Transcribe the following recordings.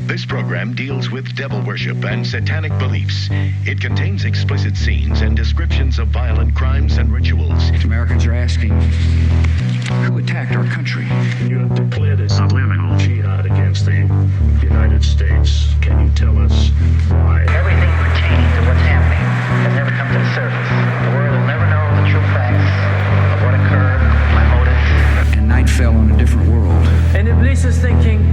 This program deals with devil worship and satanic beliefs. It contains explicit scenes and descriptions of violent crimes and rituals. Americans are asking, who attacked our country? You have declared a subliminal jihad against the United States. Can you tell us why? Everything pertaining to what's happening has never come to the surface. The world will never know the true facts of what occurred, my motives. And night fell on a different world. And Iblis is thinking,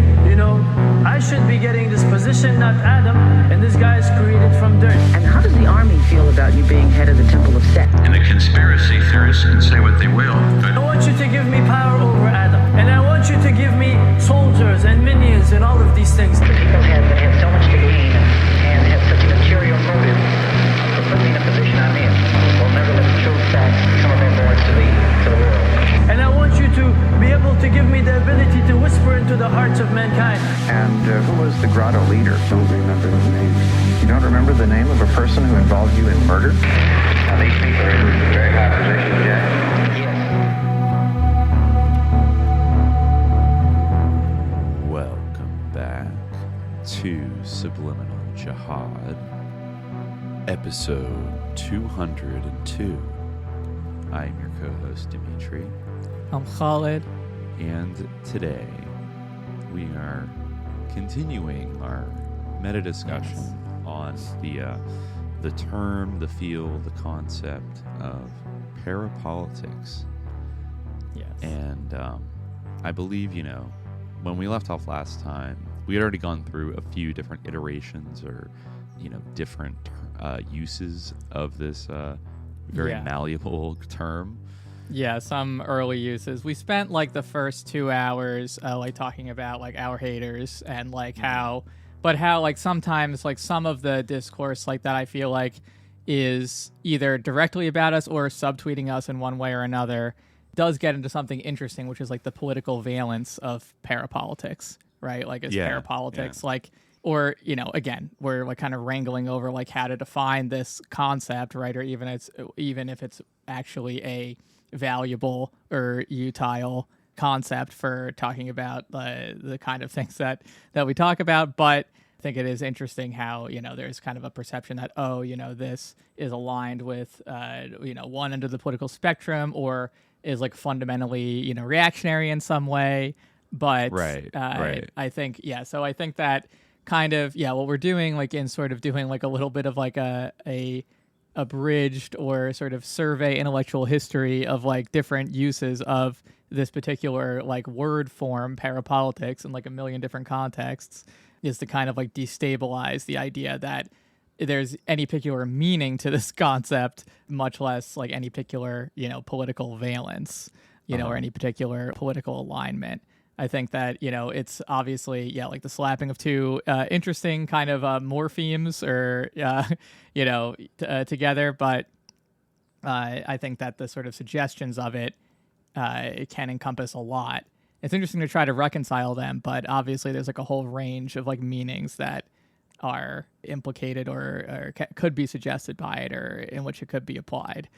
I should be getting this position, not Adam, and this guy is created from dirt. And how does the army feel about you being head of the temple of Set? And the conspiracy theorists can say what they will, but I want you to give me power over Adam, and I want you to give me soldiers and minions and all of these things. The people have so much to gain and have such an ulterior motive for putting me in the position I'm in. They'll never let the true facts come of their boards to the world. And I want you to be able to give me the ability to whisper into the hearts of mankind. And who was the grotto leader? Don't remember the name. You don't remember the name of a person who involved you in murder? now these people are in very high positions, yeah. Welcome back to Subliminal Jihad, episode 202. I am your co-host, Dimitri. I'm Khalid. And today, we are continuing our meta-discussion on the term, the field, the concept of parapolitics. Yes. And I believe, when we left off last time, we had already gone through a few different iterations or, different uses of this very malleable term. Yeah, some early uses. We spent the first 2 hours talking about our haters and how sometimes some of the discourse that I feel is either directly about us or subtweeting us in one way or another does get into something interesting, which is the political valence of parapolitics, right? Parapolitics or again, we're kind of wrangling over how to define this concept, right? Or even if it's actually a valuable or utile concept for talking about the kind of things that we talk about. But I think it is interesting how there's kind of a perception that this is aligned with one end of the political spectrum or is fundamentally reactionary in some way. But right. I think so I think that kind of what we're doing in sort of doing a little bit of a abridged or sort of survey intellectual history of different uses of this particular word form parapolitics in a million different contexts is to kind of destabilize the idea that there's any particular meaning to this concept, much less any particular political valence or any particular political alignment. I think that, it's obviously, the slapping of two interesting kind of morphemes or, together. But I think that the sort of suggestions of it can encompass a lot. It's interesting to try to reconcile them, but obviously there's a whole range of meanings that are implicated or could be suggested by it or in which it could be applied.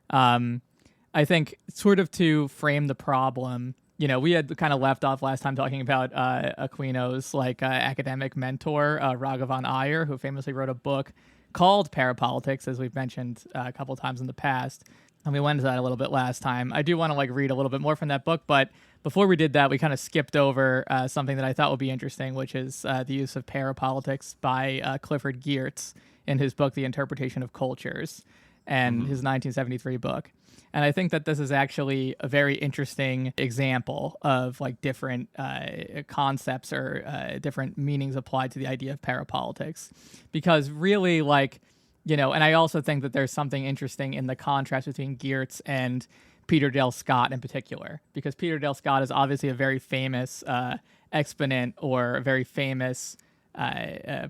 I think sort of to frame the problem, we had kind of left off last time talking about Aquino's academic mentor, Raghavan Iyer, who famously wrote a book called Parapolitics, as we've mentioned a couple times in the past. And we went into that a little bit last time. I do want to read a little bit more from that book, but before we did that, we kind of skipped over something that I thought would be interesting, which is the use of parapolitics by Clifford Geertz in his book, The Interpretation of Cultures, and his 1973 book. And I think that this is actually a very interesting example of different concepts or different meanings applied to the idea of parapolitics. Because really and I also think that there's something interesting in the contrast between Geertz and Peter Dale Scott in particular. Because Peter Dale Scott is obviously a very famous exponent or a very famous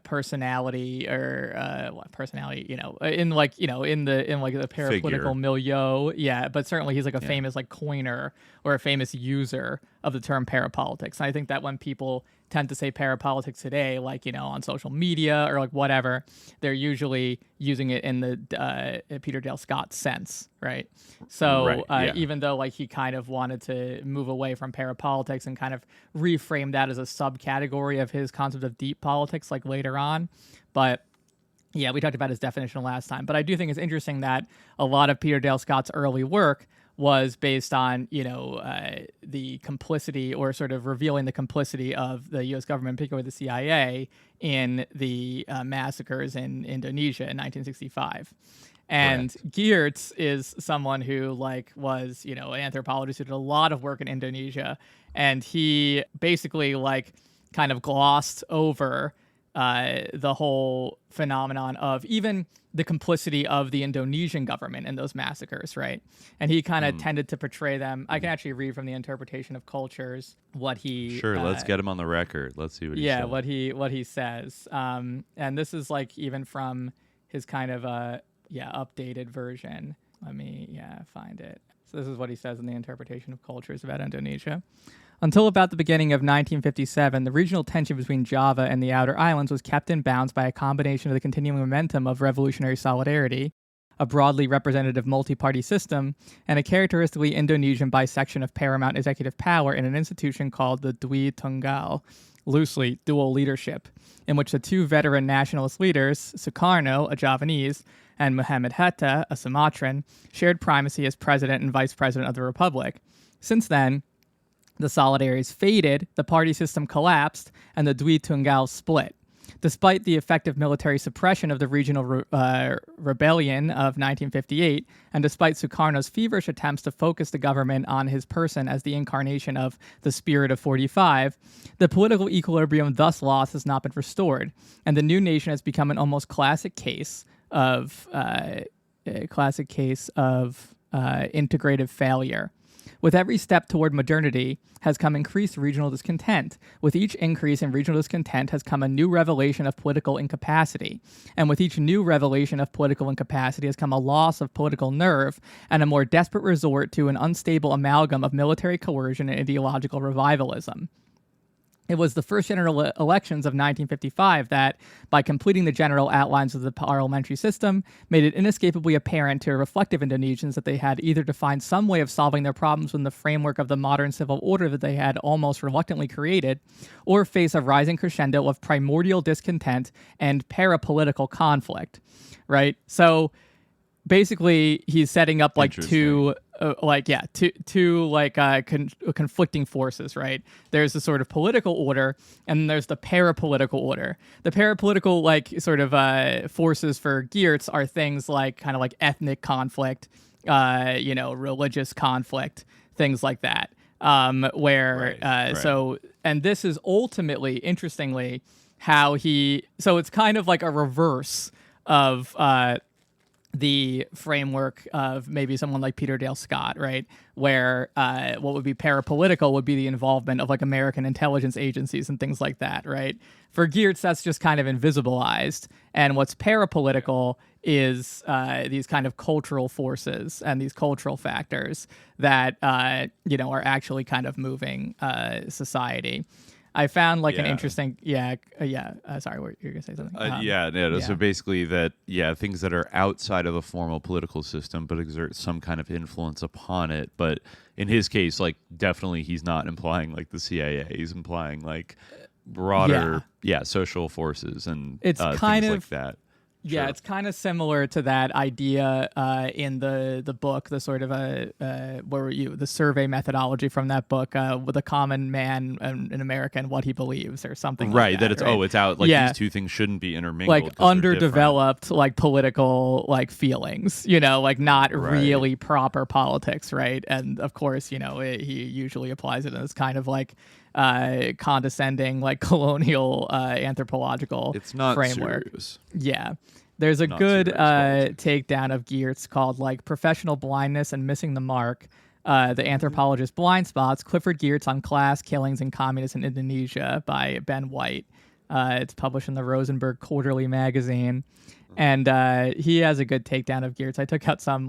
personality or personality, in in the parapolitical milieu, but certainly he's a famous coiner or a famous user of the term parapolitics. And I think that when people tend to say parapolitics today, like, on social media or like whatever, they're usually using it in the Peter Dale Scott sense, right? So even though like he kind of wanted to move away from parapolitics and kind of reframe that as a subcategory of his concept of deep politics, like later on, but yeah, we talked about his definition last time. But I do think it's interesting that a lot of Peter Dale Scott's early work was based on, the complicity or sort of revealing the complicity of the U.S. government, particularly the CIA, in the massacres in Indonesia in 1965. And Geertz is someone who was, an anthropologist who did a lot of work in Indonesia. And he basically kind of glossed over the whole phenomenon of even the complicity of the Indonesian government in those massacres, right? And he kind of tended to portray them. I can actually read from the Interpretation of Cultures what he... Sure, let's get him on the record. Let's see what he says. what he says. And this is even from his kind of updated version. Let me find it. So this is what he says in the Interpretation of Cultures about Indonesia. Until about the beginning of 1957, the regional tension between Java and the outer islands was kept in bounds by a combination of the continuing momentum of revolutionary solidarity, a broadly representative multi-party system, and a characteristically Indonesian bisection of paramount executive power in an institution called the Dwi Tunggal, loosely dual leadership, in which the two veteran nationalist leaders, Sukarno, a Javanese, and Muhammad Hatta, a Sumatran, shared primacy as president and vice president of the republic. Since then, the solidarities faded, the party system collapsed, and the Dwi Tunggal split. Despite the effective military suppression of the regional rebellion of 1958, and despite Sukarno's feverish attempts to focus the government on his person as the incarnation of the spirit of 45, the political equilibrium thus lost has not been restored, and the new nation has become an almost classic case of integrative failure. With every step toward modernity has come increased regional discontent. With each increase in regional discontent has come a new revelation of political incapacity. And with each new revelation of political incapacity has come a loss of political nerve and a more desperate resort to an unstable amalgam of military coercion and ideological revivalism. It was the first general elections of 1955 that, by completing the general outlines of the parliamentary system, made it inescapably apparent to reflective Indonesians that they had either to find some way of solving their problems within the framework of the modern civil order that they had almost reluctantly created, or face a rising crescendo of primordial discontent and parapolitical conflict, right? So basically, he's setting up two conflicting forces, right? There's the sort of political order, and then there's the parapolitical order. The parapolitical forces for Geertz are things like ethnic conflict, religious conflict, things like that. So, and this is ultimately, interestingly, how so it's kind of like a reverse of the framework of maybe someone like Peter Dale Scott, right? Where what would be parapolitical would be the involvement of American intelligence agencies and things like that, right? For Geertz, that's just kind of invisibilized. And what's parapolitical is these kind of cultural forces and these cultural factors that, are actually kind of moving society. I found an interesting, sorry, you're going to say something? So basically things that are outside of the formal political system but exert some kind of influence upon it. But in his case, definitely he's not implying the CIA. He's implying broader, social forces and it's things like that. Yeah, it's kind of similar to that idea in the book, the sort of the survey methodology from that book with a common man in America and what he believes or something right, like that. It's out. These two things shouldn't be intermingled. Underdeveloped political feelings, not really proper politics, right? And of course, he usually applies it as kind of condescending, colonial anthropological it's not framework. Serious. Yeah. There's a good takedown of Geertz called Professional Blindness and Missing the Mark, the Anthropologist Blind Spots, Clifford Geertz on Class, Killings, and Communism in Indonesia by Ben White. It's published in the Rosenberg Quarterly magazine. And he has a good takedown of Geertz. I took out some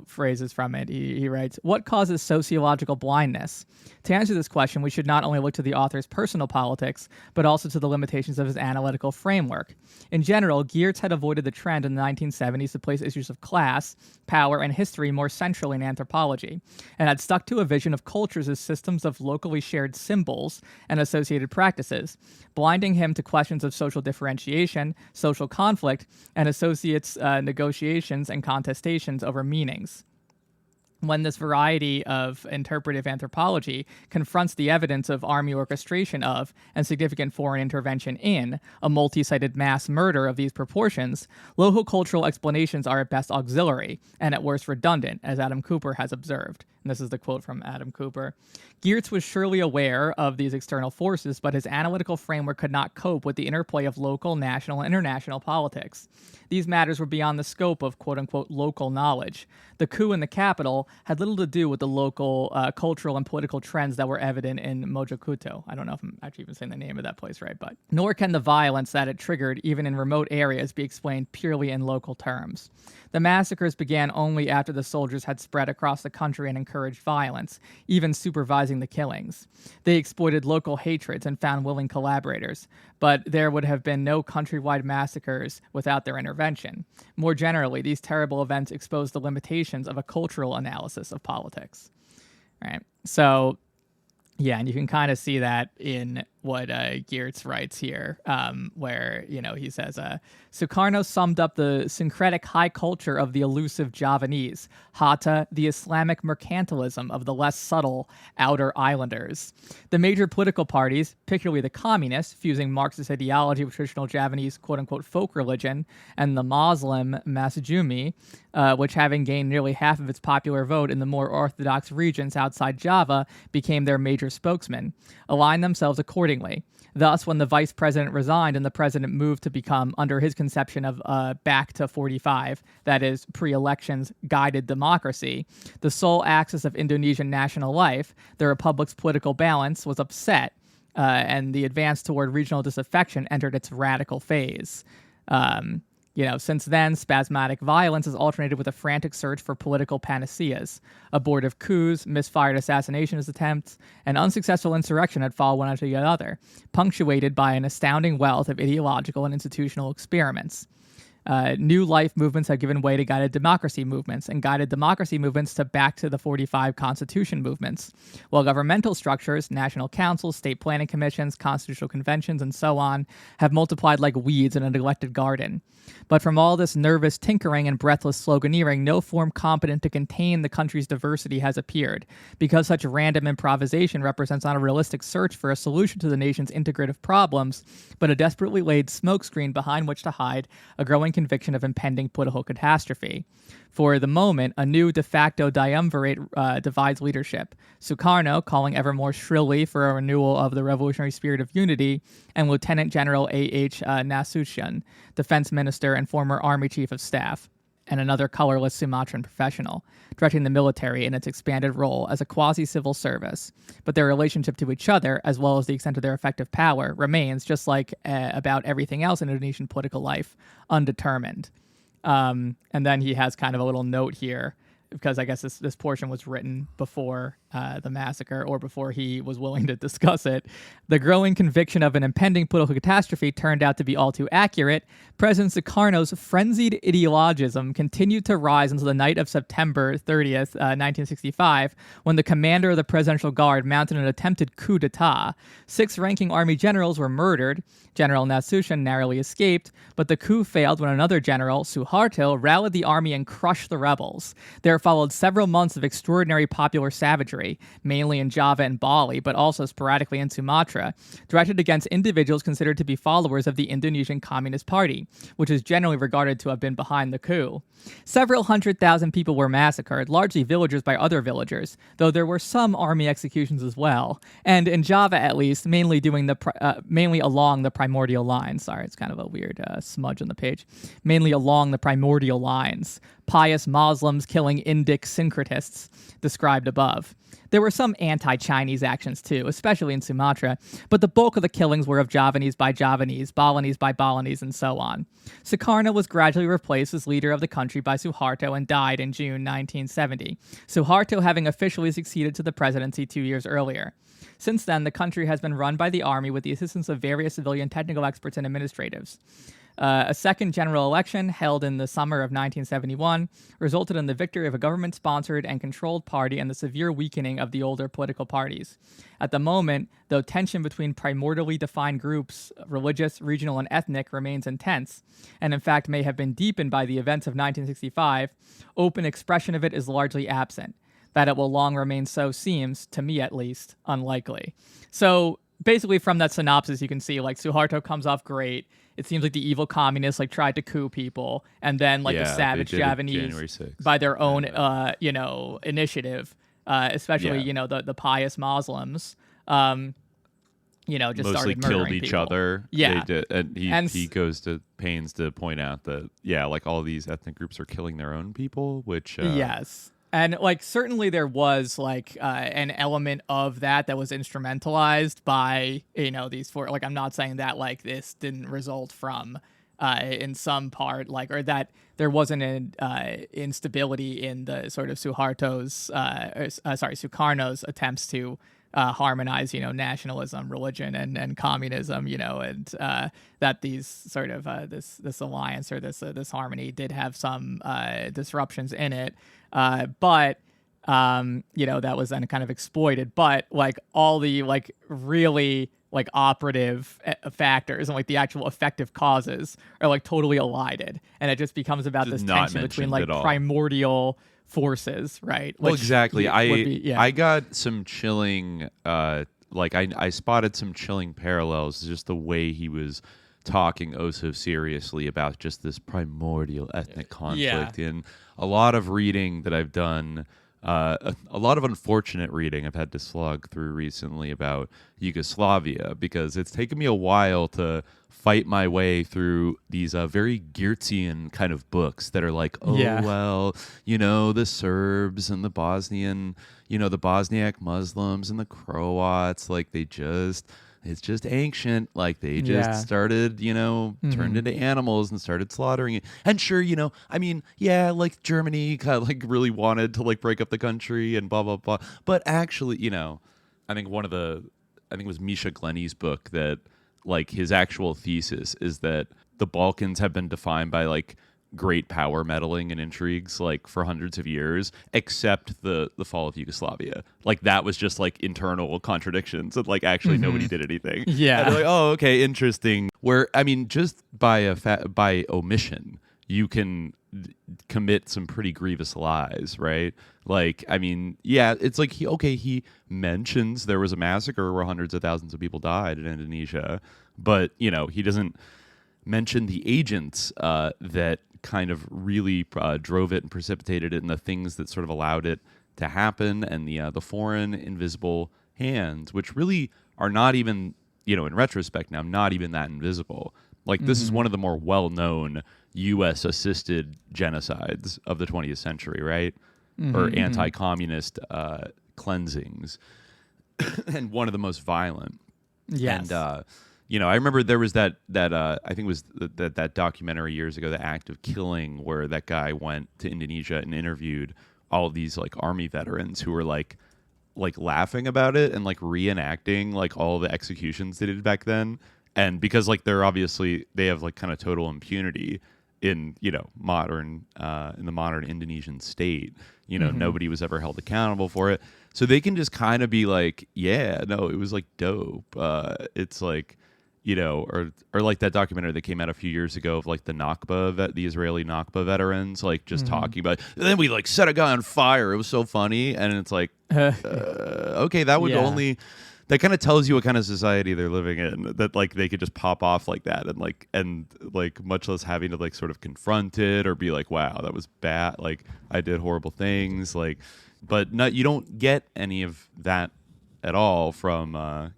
phrases from it. He writes, "What causes sociological blindness? To answer this question, we should not only look to the author's personal politics, but also to the limitations of his analytical framework. In general, Geertz had avoided the trend in the 1970s to place issues of class, power, and history more centrally in anthropology, and had stuck to a vision of cultures as systems of locally shared symbols and associated practices, blinding him to questions of social differentiation, social conflict, and associates negotiations and contestations over meanings. When this variety of interpretive anthropology confronts the evidence of army orchestration of and significant foreign intervention in a multi-sided mass murder of these proportions, local cultural explanations are at best auxiliary and at worst redundant, as Adam Cooper has observed." And this is the quote from Adam Cooper. "Geertz was surely aware of these external forces, but his analytical framework could not cope with the interplay of local, national, and international politics. These matters were beyond the scope of quote-unquote local knowledge. The coup in the capital had little to do with the local cultural and political trends that were evident in Mojokuto." I don't know if I'm actually even saying the name of that place right, but nor can the violence that it triggered, even in remote areas, be explained purely in local terms. The massacres began only after the soldiers had spread across the country and encouraged violence, even supervising the killings. They exploited local hatreds and found willing collaborators, but there would have been no countrywide massacres without their intervention. More generally, these terrible events exposed the limitations of a cultural analysis of politics." Right? So, yeah, and you can kind of see that in what Geertz writes here, where, he says, "Sukarno summed up the syncretic high culture of the elusive Javanese, Hatta, the Islamic mercantilism of the less subtle outer islanders. The major political parties, particularly the communists, fusing Marxist ideology with traditional Javanese quote-unquote folk religion, and the Muslim Masajumi, which having gained nearly half of its popular vote in the more orthodox regions outside Java, became their major spokesmen, aligned themselves accordingly. Thus, when the vice president resigned and the president moved to become, under his conception of back to 45, that is, pre-elections guided democracy, the sole axis of Indonesian national life, the republic's political balance, was upset, and the advance toward regional disaffection entered its radical phase. Since then, spasmodic violence has alternated with a frantic search for political panaceas. Abortive coups, misfired assassination attempts, and unsuccessful insurrection had followed one after the other, punctuated by an astounding wealth of ideological and institutional experiments. New life movements have given way to guided democracy movements, and guided democracy movements to back to the 45 Constitution movements, while governmental structures, national councils, state planning commissions, constitutional conventions, and so on, have multiplied like weeds in a neglected garden. But from all this nervous tinkering and breathless sloganeering, no form competent to contain the country's diversity has appeared, because such random improvisation represents not a realistic search for a solution to the nation's integrative problems, but a desperately laid smokescreen behind which to hide a growing conviction of impending political catastrophe. For the moment, a new de facto triumvirate divides leadership. Sukarno, calling ever more shrilly for a renewal of the revolutionary spirit of unity, and Lieutenant General A.H. Nasution, defense minister and former army chief of staff, and another colorless Sumatran professional, directing the military in its expanded role as a quasi-civil service. But their relationship to each other, as well as the extent of their effective power, remains, just like about everything else in Indonesian political life, undetermined. And then he has kind of a little note here, because I guess this portion was written before the massacre, or before he was willing to discuss it. The growing conviction of an impending political catastrophe turned out to be all too accurate. President Sukarno's frenzied ideologism continued to rise until the night of September 30th, 1965, when the commander of the Presidential Guard mounted an attempted coup d'etat. 6 ranking army generals were murdered. General Nasution narrowly escaped, but the coup failed when another general, Suharto, rallied the army and crushed the rebels. There followed several months of extraordinary popular savagery, mainly in Java and Bali, but also sporadically in Sumatra, directed against individuals considered to be followers of the Indonesian Communist Party, which is generally regarded to have been behind the coup. Several 100,000 people were massacred, largely villagers by other villagers, though there were some army executions as well, and in Java at least, mainly along the primordial lines. Sorry, it's kind of a weird smudge on the page. Mainly along the primordial lines. pious Muslims killing Indic syncretists described above. There were some anti-Chinese actions too, especially in Sumatra, but the bulk of the killings were of Javanese by Javanese, Balinese by Balinese, and so on. Sukarno was gradually replaced as leader of the country by Suharto and died in June 1970, Suharto having officially succeeded to the presidency 2 years earlier. Since then, the country has been run by the army with the assistance of various civilian technical experts and administratives. A second general election held in the summer of 1971 resulted in the victory of a government-sponsored and controlled party and the severe weakening of the older political parties. At the moment, though tension between primordially defined groups, religious, regional, and ethnic, remains intense, and in fact may have been deepened by the events of 1965, open expression of it is largely absent. That it will long remain so seems, to me at least, unlikely. So basically from that synopsis, you can see like Suharto comes off great. It seems like the evil communists like tried to coup people, and then like the savage Javanese by their own initiative, especially the pious Muslims, just mostly started killed murdering each people. other. Yeah, they did, and he goes to pains to point out that like all these ethnic groups are killing their own people, which yes. And like certainly there was like an element of that was instrumentalized by these four. Like I'm not saying that like this didn't result from in some part like or that there wasn't an instability in the sort of Sukarno's attempts to harmonize nationalism, religion, and communism. And that these sort of this alliance or this harmony did have some disruptions in it. But that was then kind of exploited. But like all the like really like operative factors and like the actual effective causes are like totally elided, and it just becomes about Just this not tension between mentioned like at all. primordial forces, right? Well, Which exactly. would I got some chilling, I spotted some chilling parallels, just the way he was talking oh so seriously about just this primordial ethnic conflict. In a lot of reading that I've done, a lot of unfortunate reading I've had to slug through recently about Yugoslavia, because it's taken me a while to fight my way through these very Geertzian kind of books that are like, well, the Serbs and the Bosnian, the Bosniak Muslims and the Croats, like it's just ancient. Like they just started, turned into animals and started slaughtering it. And sure, like Germany kind of like really wanted to like break up the country and blah, blah, blah. But actually, I think it was Misha Glenny's book that like his actual thesis is that the Balkans have been defined by like great power meddling and intrigues like for hundreds of years, except the fall of Yugoslavia. Like that was just like internal contradictions and like actually nobody did anything. Yeah. And they're like, oh, okay, interesting. Where just by omission, you can commit some pretty grievous lies, right? Like, it's like he mentions there was a massacre where hundreds of thousands of people died in Indonesia, but he doesn't mention the agents that kind of really drove it and precipitated it, and the things that sort of allowed it to happen, and the foreign invisible hands, which really are not even, in retrospect now, not even that invisible. Like this is one of the more well-known U.S.-assisted genocides of the 20th century, right? Or anti-communist cleansings, and one of the most violent. Yes. And I remember there was that I think it was that documentary years ago, The Act of Killing, where that guy went to Indonesia and interviewed all of these like army veterans who were like laughing about it and like reenacting like all the executions they did back then. And because like they have like kind of total impunity in modern in the modern Indonesian state, nobody was ever held accountable for it, so they can just kind of be like, it was like dope. It's like or like that documentary that came out a few years ago of like the Nakba, the Israeli Nakba veterans, like just talking about, and then we like set a guy on fire. It was so funny. And it's like, okay, that would only, that kind of tells you what kind of society they're living in, that like they could just pop off like that and much less having to like sort of confront it or be like, wow, that was bad. Like I did horrible things. Like, but you don't get any of that at all from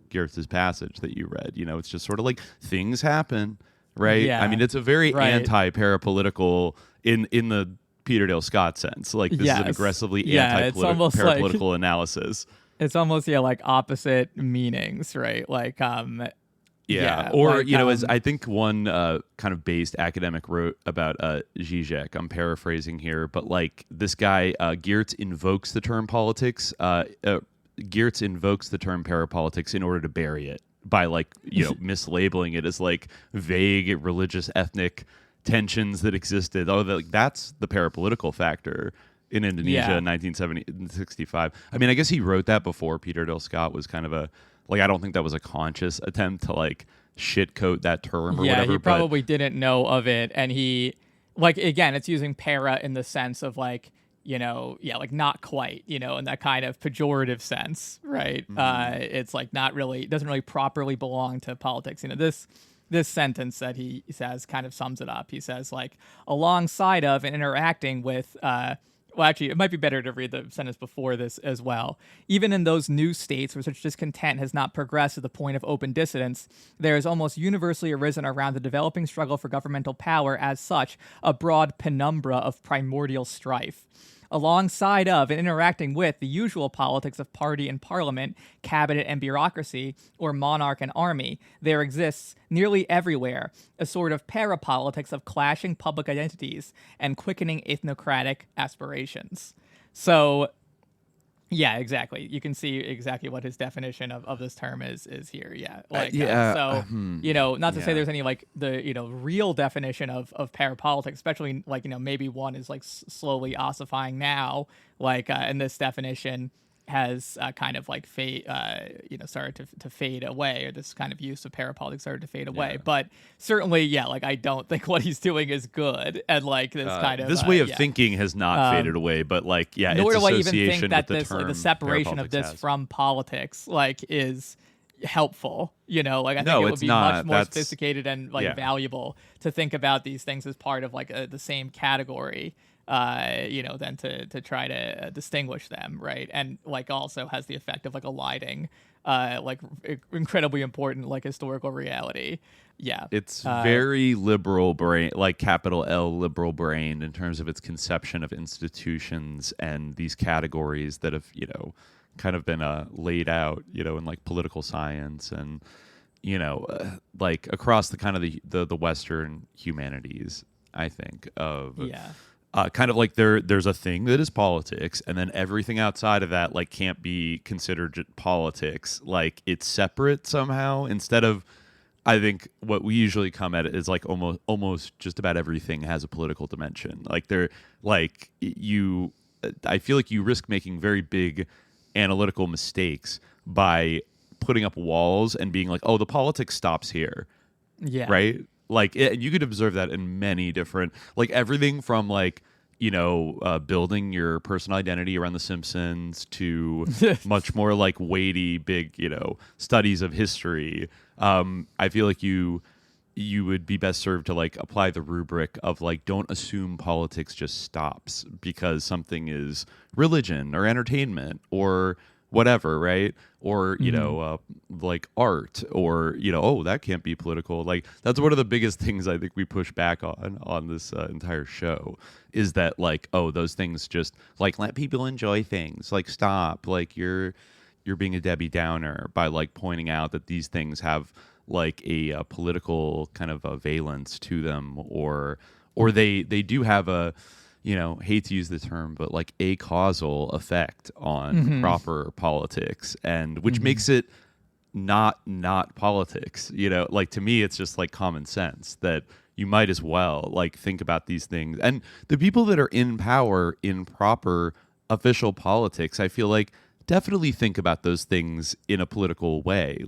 Geertz's passage that you read. It's just sort of like things happen, right? Yeah. It's a very anti-parapolitical in the Peter Dale Scott sense. Like, this is an aggressively parapolitical analysis. It's almost like opposite meanings, right? Like or like, as I think one kind of based academic wrote about Zizek. I'm paraphrasing here, but like this guy Geertz invokes the term politics. Geertz invokes the term parapolitics in order to bury it by mislabeling it as like vague religious ethnic tensions that existed. That's the parapolitical factor in Indonesia in 1965. I mean, I guess he wrote that before Peter Dale Scott was kind of I don't think that was a conscious attempt to shitcoat that term or whatever. He probably didn't know of it, and he again, it's using para in the sense of not quite, in that kind of pejorative sense, right? It's not really, doesn't really properly belong to politics. This sentence that he says kind of sums it up. He says alongside of and interacting with well, actually, it might be better to read the sentence before this as well. Even in those new states where such discontent has not progressed to the point of open dissidence, there has almost universally arisen around the developing struggle for governmental power as such a broad penumbra of primordial strife. Alongside of and interacting with the usual politics of party and parliament, cabinet and bureaucracy, or monarch and army, there exists nearly everywhere a sort of parapolitics of clashing public identities and quickening ethnocratic aspirations. So, yeah, exactly. You can see exactly what his definition of this term is here. Yeah. Not to say there's any the real definition of parapolitics, especially maybe one is slowly ossifying now, and this definition has kind of started to fade away, or this kind of use of parapolitics started to fade away. But certainly, I don't think what he's doing is good, and this kind of this way of thinking has not faded away. But nor its do I even association think that with this the term the separation of this has. from politics is helpful. I think it would be not. much more sophisticated and valuable to think about these things as part of the same category. Than to try to distinguish them, right? And also has the effect of aligning incredibly important historical reality. Yeah, it's very liberal brain, capital L liberal brain, in terms of its conception of institutions and these categories that have kind of been laid out in political science and across the kind of the Western humanities. I think of kind of there's a thing that is politics, and then everything outside of that can't be considered politics. It's separate somehow, instead of, I think what we usually come at it is almost just about everything has a political dimension. I feel like you risk making very big analytical mistakes by putting up walls and being oh, the politics stops here. Yeah. Right? You could observe that in many different, everything from building your personal identity around The Simpsons to much more weighty, big, studies of history. I feel like you would be best served to apply the rubric of don't assume politics just stops because something is religion or entertainment or whatever, right? Or art, or oh, that can't be political. That's one of the biggest things I think we push back on this entire show, is that oh, those things just let people enjoy things. Stop. You're being a Debbie Downer by pointing out that these things have a political kind of a valence to them, or they do have a, hate to use the term, but a causal effect on proper politics, and which makes it not politics. To me, it's just common sense that you might as well think about these things. And the people that are in power in proper official politics, I feel definitely think about those things in a political way.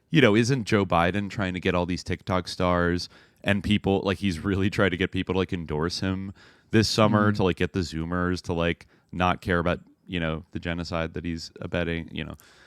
Isn't Joe Biden trying to get all these TikTok stars and people, he's really tried to get people to endorse him this summer to get the Zoomers to not care about the genocide that he's abetting,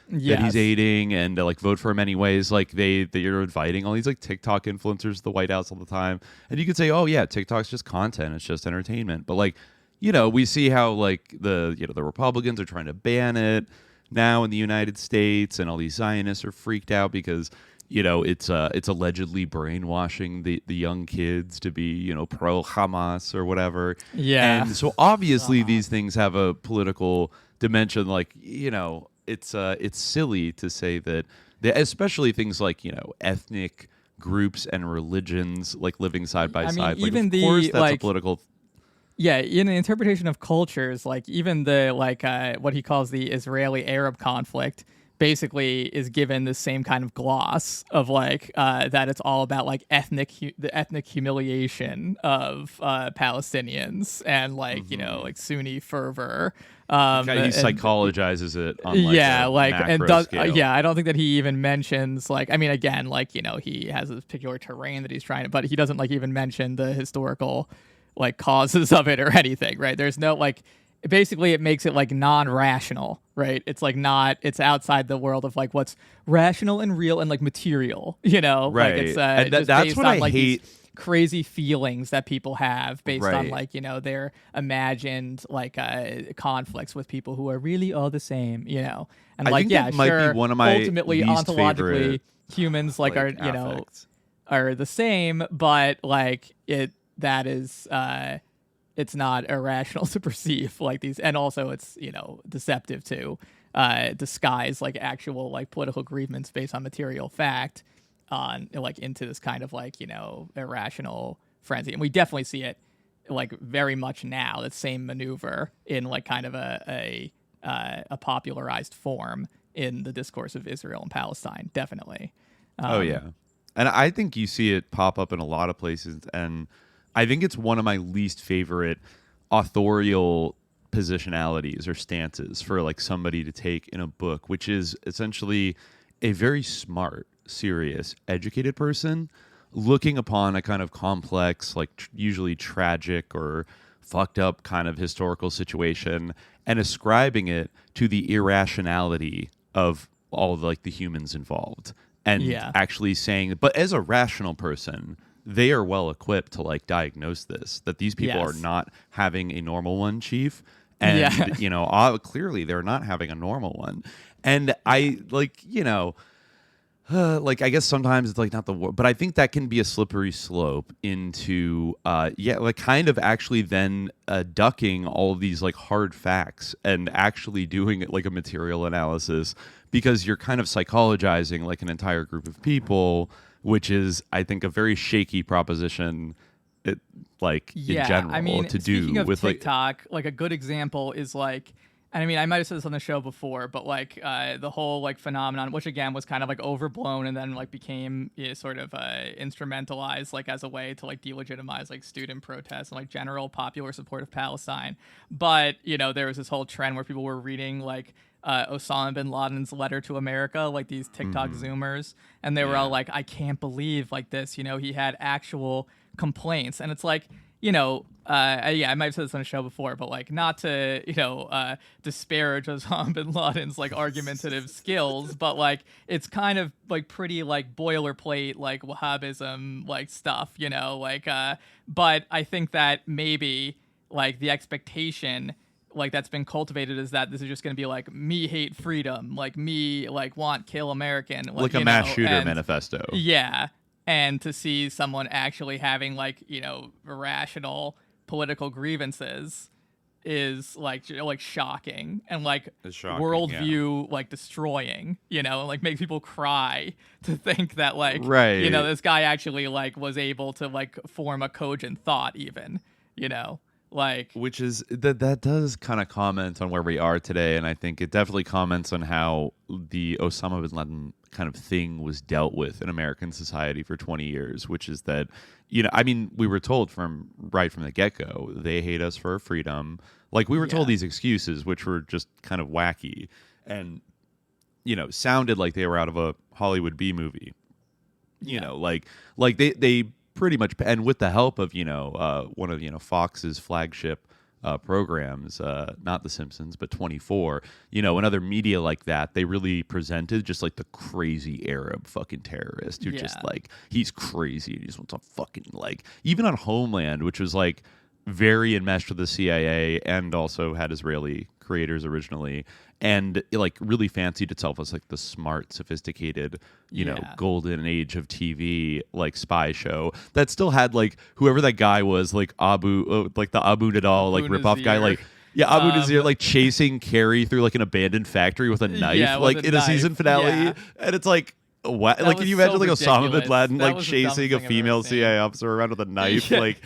that he's aiding, and vote for him anyways. They're inviting all these TikTok influencers to the White House all the time, and you could say, oh yeah, TikTok's just content, it's just entertainment. But we see how the Republicans are trying to ban it now in the United States, and all these Zionists are freaked out because it's allegedly brainwashing the young kids to be, pro Hamas or whatever. Yeah. And so obviously these things have a political dimension. Like, it's silly to say that, especially things like, ethnic groups and religions like living side by side. Like, even of course, that's a like, political. Yeah, in the interpretation of cultures, like even the what he calls the Israeli-Arab conflict basically is given the same kind of gloss of that it's all about like the ethnic humiliation of Palestinians and like Sunni fervor. He psychologizes it on macro scale. I don't think that he even mentions he has this particular terrain that he's trying to, but he doesn't even mention the historical causes of it or anything, right? There's no basically it makes it non-rational, right? It's it's outside the world of what's rational and real and material, right? It's and just that's based what on I hate. Crazy feelings that people have based Right. on their imagined conflicts with people who are really all the same, and I think that might be one of my ultimately least ontologically favorite, humans are affects. are the same, but that is it's not irrational to perceive these, and also it's deceptive to disguise actual political grievance based on material fact on into this kind of irrational frenzy. And we definitely see it very much now, that same maneuver in kind of a popularized form in the discourse of Israel and Palestine, definitely. Oh yeah, and I think you see it pop up in a lot of places, and I think it's one of my least favorite authorial positionalities or stances for somebody to take in a book, which is essentially a very smart, serious, educated person looking upon a kind of complex, usually tragic or fucked up kind of historical situation and ascribing it to the irrationality of all of the humans involved, and actually saying, but as a rational person, they are well equipped to diagnose this, that these people are not having a normal one, Chief. And, clearly they're not having a normal one. And I I guess sometimes it's not the word, but I think that can be a slippery slope into, kind of actually then ducking all of these hard facts and actually doing it a material analysis, because you're kind of psychologizing an entire group of people, which is, I think, a very shaky proposition. In general, to do of with TikTok, a good example is and I might have said this on the show before, but the whole phenomenon, which again was kind of overblown and then became sort of instrumentalized as a way to delegitimize student protests and general popular support of Palestine. But there was this whole trend where people were reading Osama bin Laden's letter to America, these TikTok Zoomers, and they were all I can't believe this, he had actual complaints, and it's I might have said this on a show before, but not to disparage Osama bin Laden's argumentative skills, but it's kind of pretty boilerplate Wahhabism stuff, but I think that maybe the expectation that's been cultivated is that this is just going to be me hate freedom, me want kill American, a mass shooter manifesto. Yeah. And to see someone actually having irrational political grievances is shocking and worldview destroying, and makes people cry to think that right. This guy actually was able to form a cogent thought even, which is that does kind of comment on where we are today, and I think it definitely comments on how the Osama bin Laden kind of thing was dealt with in American society for 20 years, which is that, we were told from the get-go, they hate us for our freedom. We were told these excuses, which were just kind of wacky and, sounded like they were out of a Hollywood B movie. They pretty much, and with the help of, one of, Fox's flagship programs, not The Simpsons, but 24, and other media like that, they really presented just the crazy Arab fucking terrorist who just he's crazy. He just wants to fucking even on Homeland, which was very enmeshed with the CIA and also had Israeli creators originally, and it, like, really fancied itself as like the smart, sophisticated, you know, golden age of TV, like, spy show that still had like whoever that guy was, like like the Abu Nadal, like ripoff guy, like. Yeah, Abu Nazir, like, chasing Carrie through like an abandoned factory with a knife, like in a season finale, and it's like, what? Like, can you imagine like Osama bin Laden like chasing a female CIA officer around with a knife? Like,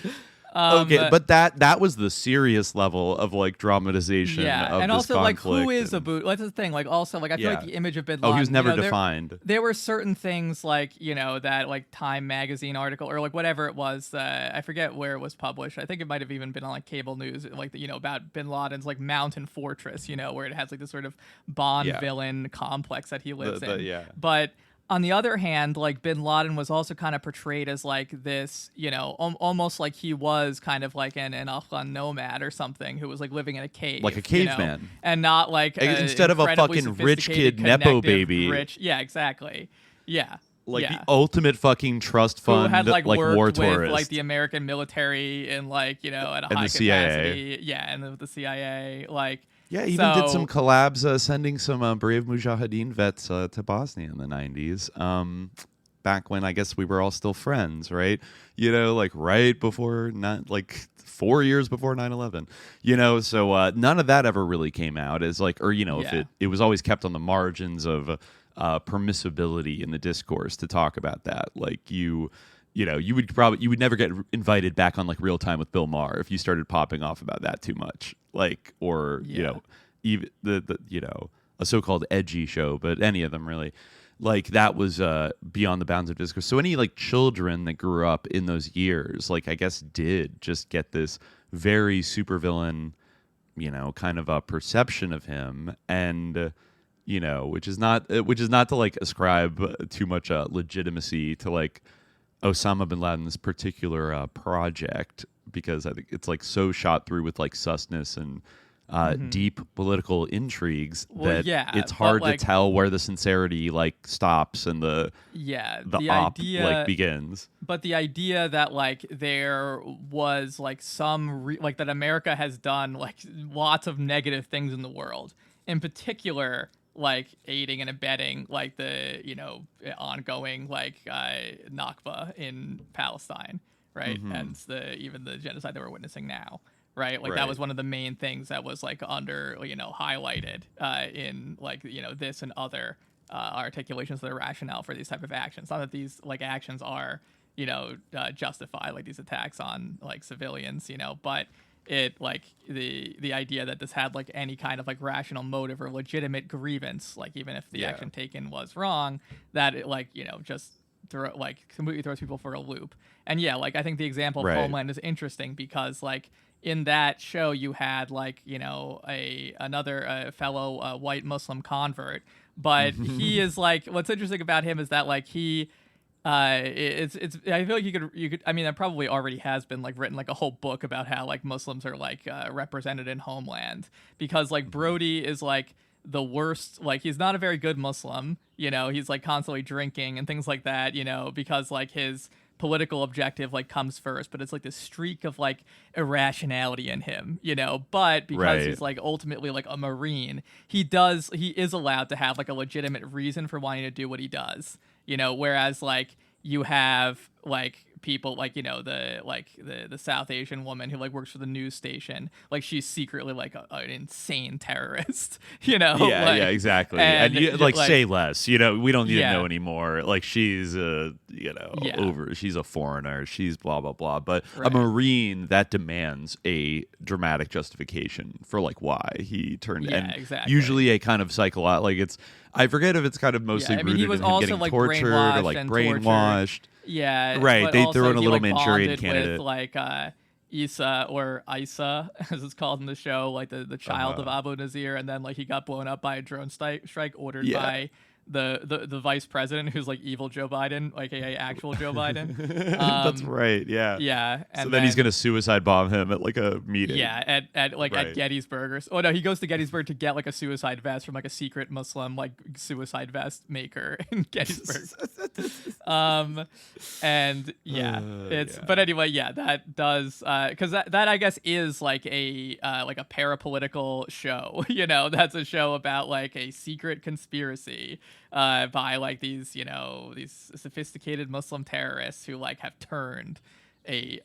okay, but that was the serious level of like dramatization. Of and this also like who is and, Abu? That's the thing. Like also like I feel like the image of bin Laden. He was never defined. There were certain things like that like Time magazine article or like whatever it was. I forget where it was published. I think it might have even been on like cable news, like about bin Laden's like mountain fortress. Where it has like this sort of Bond villain complex that he lives in. But on the other hand, like bin Laden was also kind of portrayed as like this, almost like he was kind of like an Afghan nomad or something who was like living in a cave, like a caveman, and not like instead of a fucking rich kid nepo baby. Yeah, exactly. Yeah. Like the ultimate fucking trust fund, who had like war worked tourist, with like the American military and like at a high capacity, and the CIA, like. Yeah, even did some collabs sending some brave Mujahideen vets to Bosnia in the 90s. Back when I guess we were all still friends, right? Like right before, 4 years before 9/11. So none of that ever really came out as like, or if it was always kept on the margins of permissibility in the discourse to talk about that. Like you would never get invited back on like Real Time with Bill Maher if you started popping off about that too much, like, or even the a so-called edgy show, but any of them really, like, that was beyond the bounds of discourse. So any like children that grew up in those years, like, I guess did just get this very supervillain, kind of a perception of him, and which is not to like ascribe too much legitimacy to like Osama bin Laden's particular project, because I think it's like so shot through with like susness and deep political intrigues that it's hard to tell where the sincerity like stops and the op idea, like begins. But the idea that like there was like like that America has done like lots of negative things in the world, in particular like aiding and abetting like the ongoing like Nakba in Palestine, right? And even the genocide that we're witnessing now, right? Like that was one of the main things that was like under highlighted in like this and other articulations of the rationale for these type of actions. Not that these like actions are justified, like these attacks on like civilians, but it like the idea that this had like any kind of like rational motive or legitimate grievance, like even if the action taken was wrong, that it like just completely throws people for a loop. And like I think the example of Homeland is interesting because like in that show you had like another fellow white Muslim convert, but he is like, what's interesting about him is that like he it's I feel like you could I mean that probably already has been like written like a whole book about how like Muslims are like represented in Homeland, because like Brody is like the worst, like he's not a very good Muslim, he's like constantly drinking and things like that, because like his political objective like comes first, but it's like this streak of like irrationality in him, but because he's like ultimately like a Marine, he is allowed to have like a legitimate reason for wanting to do what he does, whereas like you have like people like the South Asian woman who like works for the news station, like she's secretly like an insane terrorist, exactly, and you, like say less, we don't need to know anymore, like she's she's a foreigner, she's blah blah blah, but a Marine, that demands a dramatic justification for like why he turned usually a kind of psychological, like it's, I forget if it's kind of mostly rooted he was in him also getting like tortured or like brainwashed. Right. They threw in a little Manchurian candidate, with, like Isa, or Isa as it's called in the show, like the child of Abu Nazir, and then like he got blown up by a drone strike ordered by the vice president who's like evil Joe Biden, aka actual Joe Biden. That's right. Yeah. Yeah. And so then he's gonna suicide bomb him at like a meeting. Yeah, at Gettysburg oh no, he goes to Gettysburg to get like a suicide vest from like a secret Muslim like suicide vest maker in Gettysburg. And but anyway, yeah, that does because that I guess is like a parapolitical show. That's a show about like a secret conspiracy by like these sophisticated Muslim terrorists who like have turned a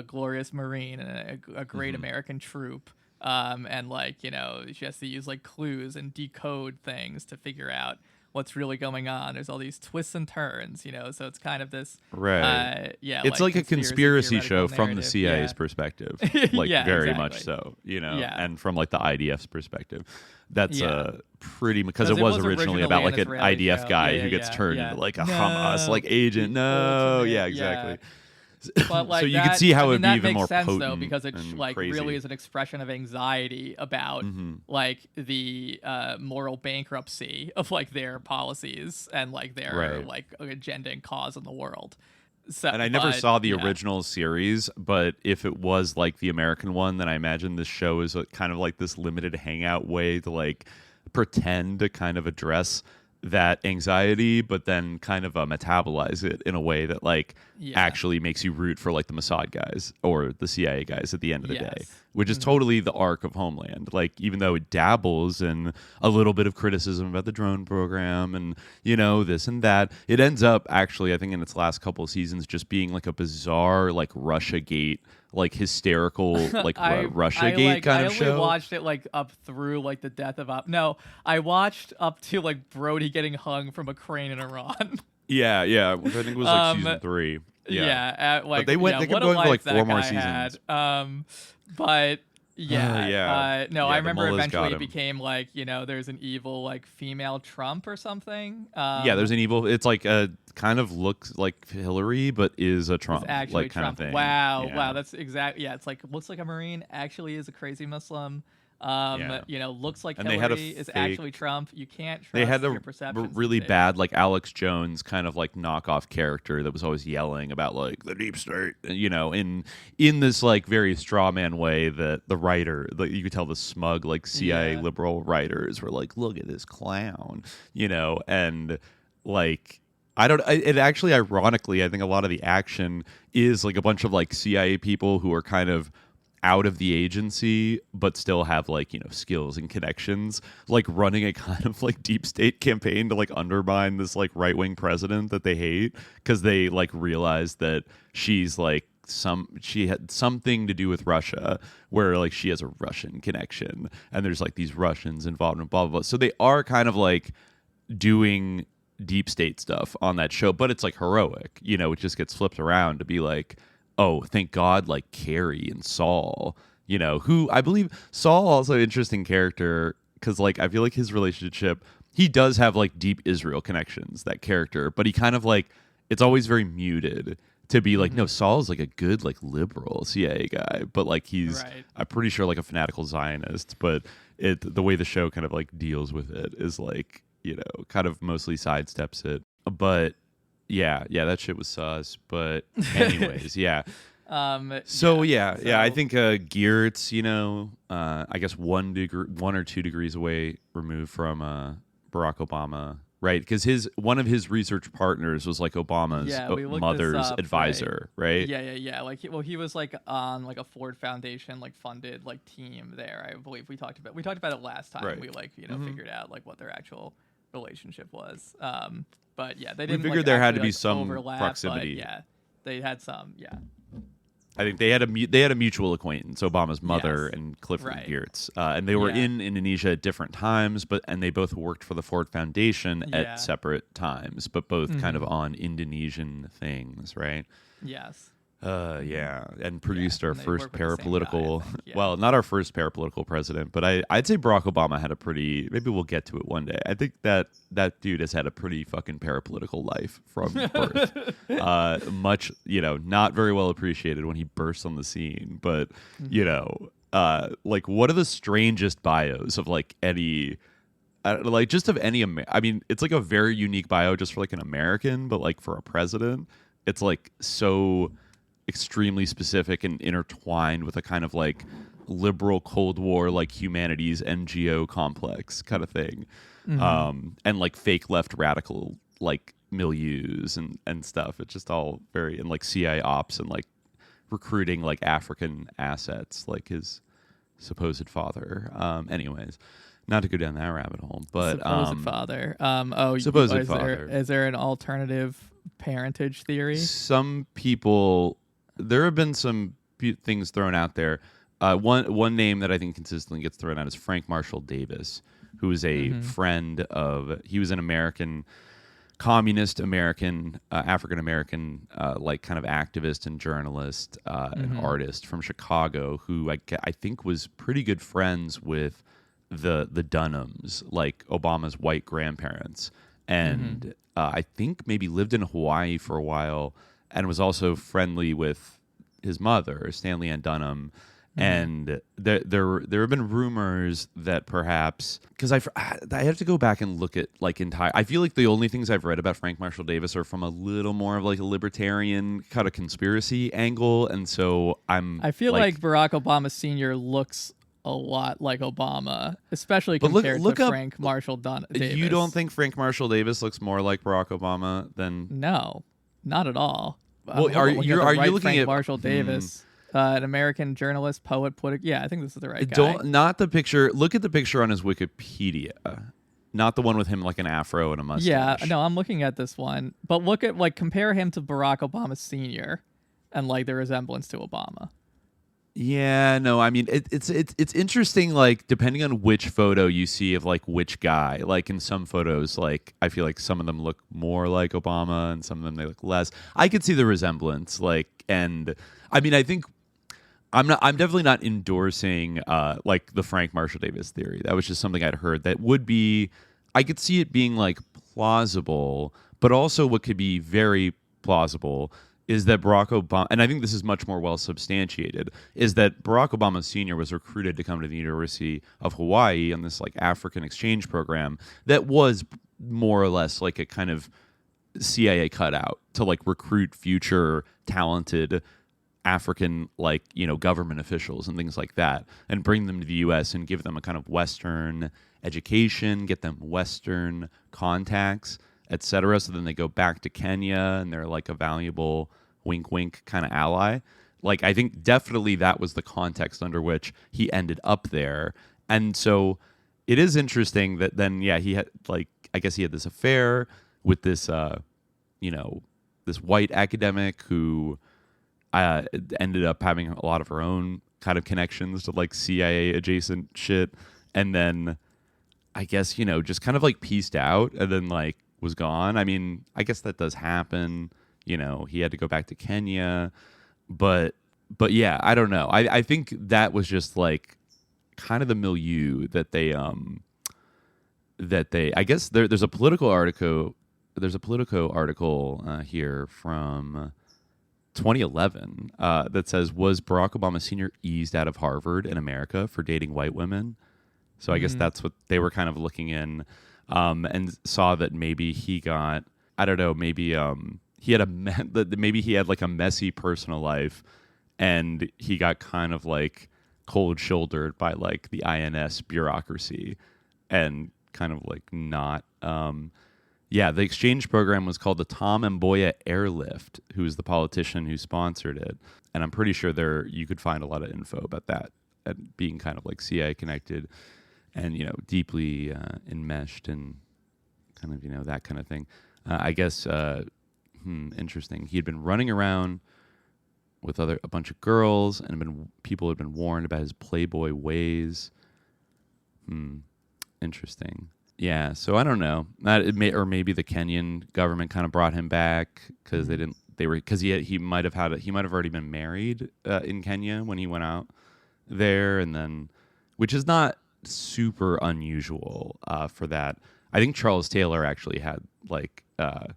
glorious Marine and a great American troop, and like she has to use like clues and decode things to figure out what's really going on. There's all these twists and turns, so it's kind of this it's like a conspiracy show narrative. from the CIA's perspective, like very much so, and from like the IDF's perspective. That's pretty, because it was originally about like an IDF guy who gets turned into like a Hamas like agent. No, exactly. But like so you can see how it'd be even more sense, potent though, because it like crazy. Really is an expression of anxiety about like the moral bankruptcy of like their policies and like their like agenda and cause in the world. So, and I never saw the original series, but if it was like the American one, then I imagine this show is kind of like this limited hangout way to like pretend to kind of address that anxiety, but then kind of metabolize it in a way that like actually makes you root for like the Mossad guys or the CIA guys at the end of the day, which is totally the arc of Homeland. Like, even though it dabbles in a little bit of criticism about the drone program and this and that, it ends up actually, I think in its last couple of seasons, just being like a bizarre like Russiagate, like hysterical like Russiagate kind of show. I only watched it like up through like the death of I watched up to like Brody getting hung from a crane in Iran. Yeah, which I think was like season 3. Like but they kept going for like 4 more seasons. But I remember Mullahs eventually it became like there's an evil like female Trump or something. There's an evil. It's like a kind of looks like Hillary, but is a Trump like kind of thing. Wow, that's exactly. It's like looks like a Marine, actually is a crazy Muslim. Looks like and Hillary is actually Trump. You can't trust they had your perceptions. Really bad like Alex Jones kind of like knockoff character that was always yelling about like the deep state, in this like very straw man way that the writer, like you could tell the smug like CIA liberal writers were like, look at this clown, and like it actually ironically, I think a lot of the action is like a bunch of like CIA people who are kind of out of the agency but still have like skills and connections, like running a kind of like deep state campaign to like undermine this like right-wing president that they hate because they like realize that she's like she had something to do with Russia, where like she has a Russian connection and there's like these Russians involved in blah blah blah. So they are kind of like doing deep state stuff on that show, but it's like heroic, it just gets flipped around to be like, oh, thank God, like Carrie and Saul, who I believe Saul also an interesting character because like I feel like his relationship, he does have like deep Israel connections, that character, but he kind of like, it's always very muted to be like, no, Saul's like a good like liberal CIA guy, but like he's I'm pretty sure like a fanatical Zionist, but the way the show kind of like deals with it is like, kind of mostly sidesteps it, but yeah, that shit was sus. But anyways, I think Geertz, I guess 1 or 2 degrees away removed from Barack Obama, right? Because one of his research partners was like Obama's mother's advisor, right? Yeah. Like, he was like on like a Ford Foundation like funded like team there. I believe we talked about it last time. Right. We like figured out like what their actual relationship was. But yeah, they didn't. We figured like, there had to be like, some overlap, proximity. But, they had some. Yeah. I think they had a mutual acquaintance, Obama's mother and Clifford Geertz, and they were in Indonesia at different times, and they both worked for the Ford Foundation at separate times, but both kind of on Indonesian things, right? Yes. And produced our first parapolitical, well, not our first parapolitical president, but I'd say Barack Obama had a pretty, maybe we'll get to it one day. I think that dude has had a pretty fucking parapolitical life from birth. Much, not very well appreciated when he burst on the scene, but, like one of the strangest bios of like any like just of any. I mean, it's like a very unique bio just for like an American, but like for a president, it's like so extremely specific and intertwined with a kind of like liberal Cold War like humanities NGO complex kind of thing, and like fake left radical like milieus and stuff. It's just all very and like CIA ops and like recruiting like African assets like his supposed father. Anyways, not to go down that rabbit hole, but supposed father. Supposed father. Is there an alternative parentage theory? Some people, there have been some things thrown out there. One name that I think consistently gets thrown out is Frank Marshall Davis, who is a friend of. He was an American, communist American, African American, like kind of activist and journalist and artist from Chicago, who I think was pretty good friends with the Dunhams, like Obama's white grandparents, and I think maybe lived in Hawaii for a while, and was also friendly with his mother, Stanley Ann Dunham. And there have been rumors that perhaps, because I have to go back and look at like entire. I feel like the only things I've read about Frank Marshall Davis are from a little more of like a libertarian kind of conspiracy angle, and so I feel like Barack Obama Sr. looks a lot like Obama, especially compared to Frank Marshall Davis. You don't think Frank Marshall Davis looks more like Barack Obama than? No, not at all. Well, are you looking Frank at Marshall Davis? An American journalist, poet, yeah, I think this is the right guy. Not the picture. Look at the picture on his Wikipedia, not the one with him like an afro and a mustache. Yeah, no, I'm looking at this one, but look at like compare him to Barack Obama Sr. and like the resemblance to Obama. Yeah, no, I mean it's interesting. Like depending on which photo you see of like which guy. Like in some photos, like I feel like some of them look more like Obama, and some of them they look less. I could see the resemblance. Like, and I mean, I think. I'm definitely not endorsing like the Frank Marshall Davis theory. That was just something I'd heard that would be, I could see it being like plausible, but also what could be very plausible is that Barack Obama, and I think this is much more well substantiated, is that Barack Obama Sr. was recruited to come to the University of Hawaii on this like African exchange program that was more or less like a kind of CIA cutout to like recruit future talented African, like, you know, government officials and things like that, and bring them to the U.S. and give them a kind of Western education, get them Western contacts, etc. So then they go back to Kenya and they're like a valuable wink, wink kind of ally. Like, I think definitely that was the context under which he ended up there. And so it is interesting that then, yeah, he had like, I guess he had this affair with this, you know, this white academic who ended up having a lot of her own kind of connections to like CIA adjacent shit, and then I guess, you know, just kind of like pieced out and then like was gone. I mean, I guess that does happen. You know, he had to go back to Kenya, but yeah, I don't know. I think that was just like kind of the milieu that they I guess there's a Politico article. There's a Politico article here from 2011 that says, was Barack Obama Sr. eased out of Harvard in America for dating white women? So I guess that's what they were kind of looking in, and saw that maybe he got, I don't know, maybe he had maybe he had like a messy personal life, and he got kind of like cold shouldered by like the INS bureaucracy, and kind of like not. Yeah, the exchange program was called the Tom Mboya Airlift, who is the politician who sponsored it. And I'm pretty sure you could find a lot of info about that, and being kind of like CIA connected and, you know, deeply enmeshed and kind of, you know, that kind of thing. I guess, interesting. He had been running around with a bunch of girls, and people had been warned about his playboy ways. Interesting. Yeah, so I don't know. Or maybe the Kenyan government kind of brought him back because he might have already been married in Kenya when he went out there, and then, which is not super unusual for that. I think Charles Taylor actually had like a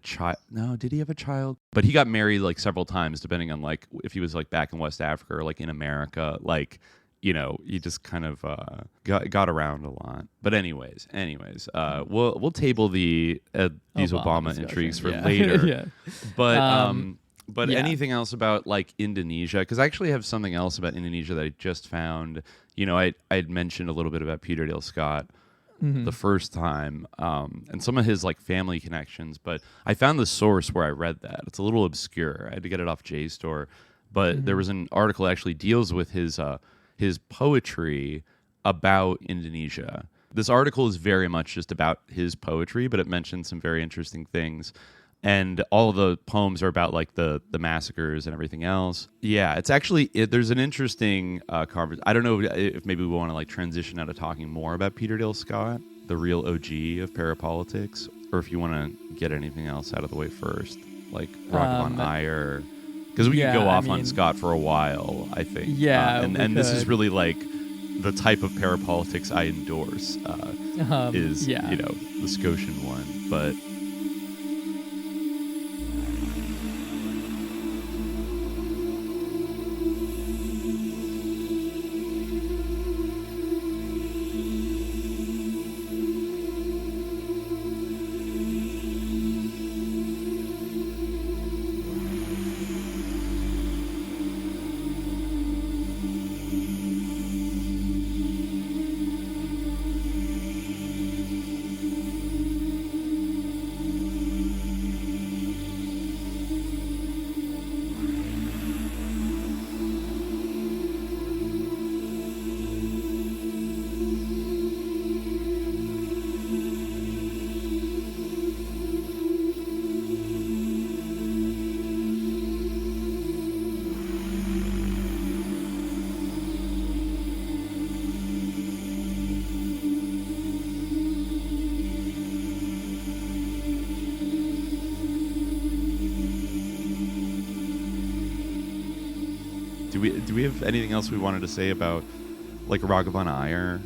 child. No, did he have a child? But he got married like several times, depending on like if he was like back in West Africa or like in America, like. he just kind of got around a lot. But anyways, we'll table these Obama intrigues for later. Yeah. But anything else about like Indonesia? Because I actually have something else about Indonesia that I just found. I'd mentioned a little bit about Peter Dale Scott the first time, and some of his like family connections. But I found the source where I read that. It's a little obscure. I had to get it off JSTOR. But there was an article that actually deals with his poetry about Indonesia. This article is very much just about his poetry, but it mentions some very interesting things. And all of the poems are about like the massacres and everything else. Yeah, it's actually there's an interesting conversation. I don't know if maybe we want to like transition out of talking more about Peter Dale Scott, the real OG of parapolitics, or if you want to get anything else out of the way first, like Raghavan Iyer, because we could go off on Scott for a while, I think. Yeah, and this is really like the type of parapolitics I endorse is the Scotian one, but. Do we have anything else we wanted to say about like Raghavan Iyer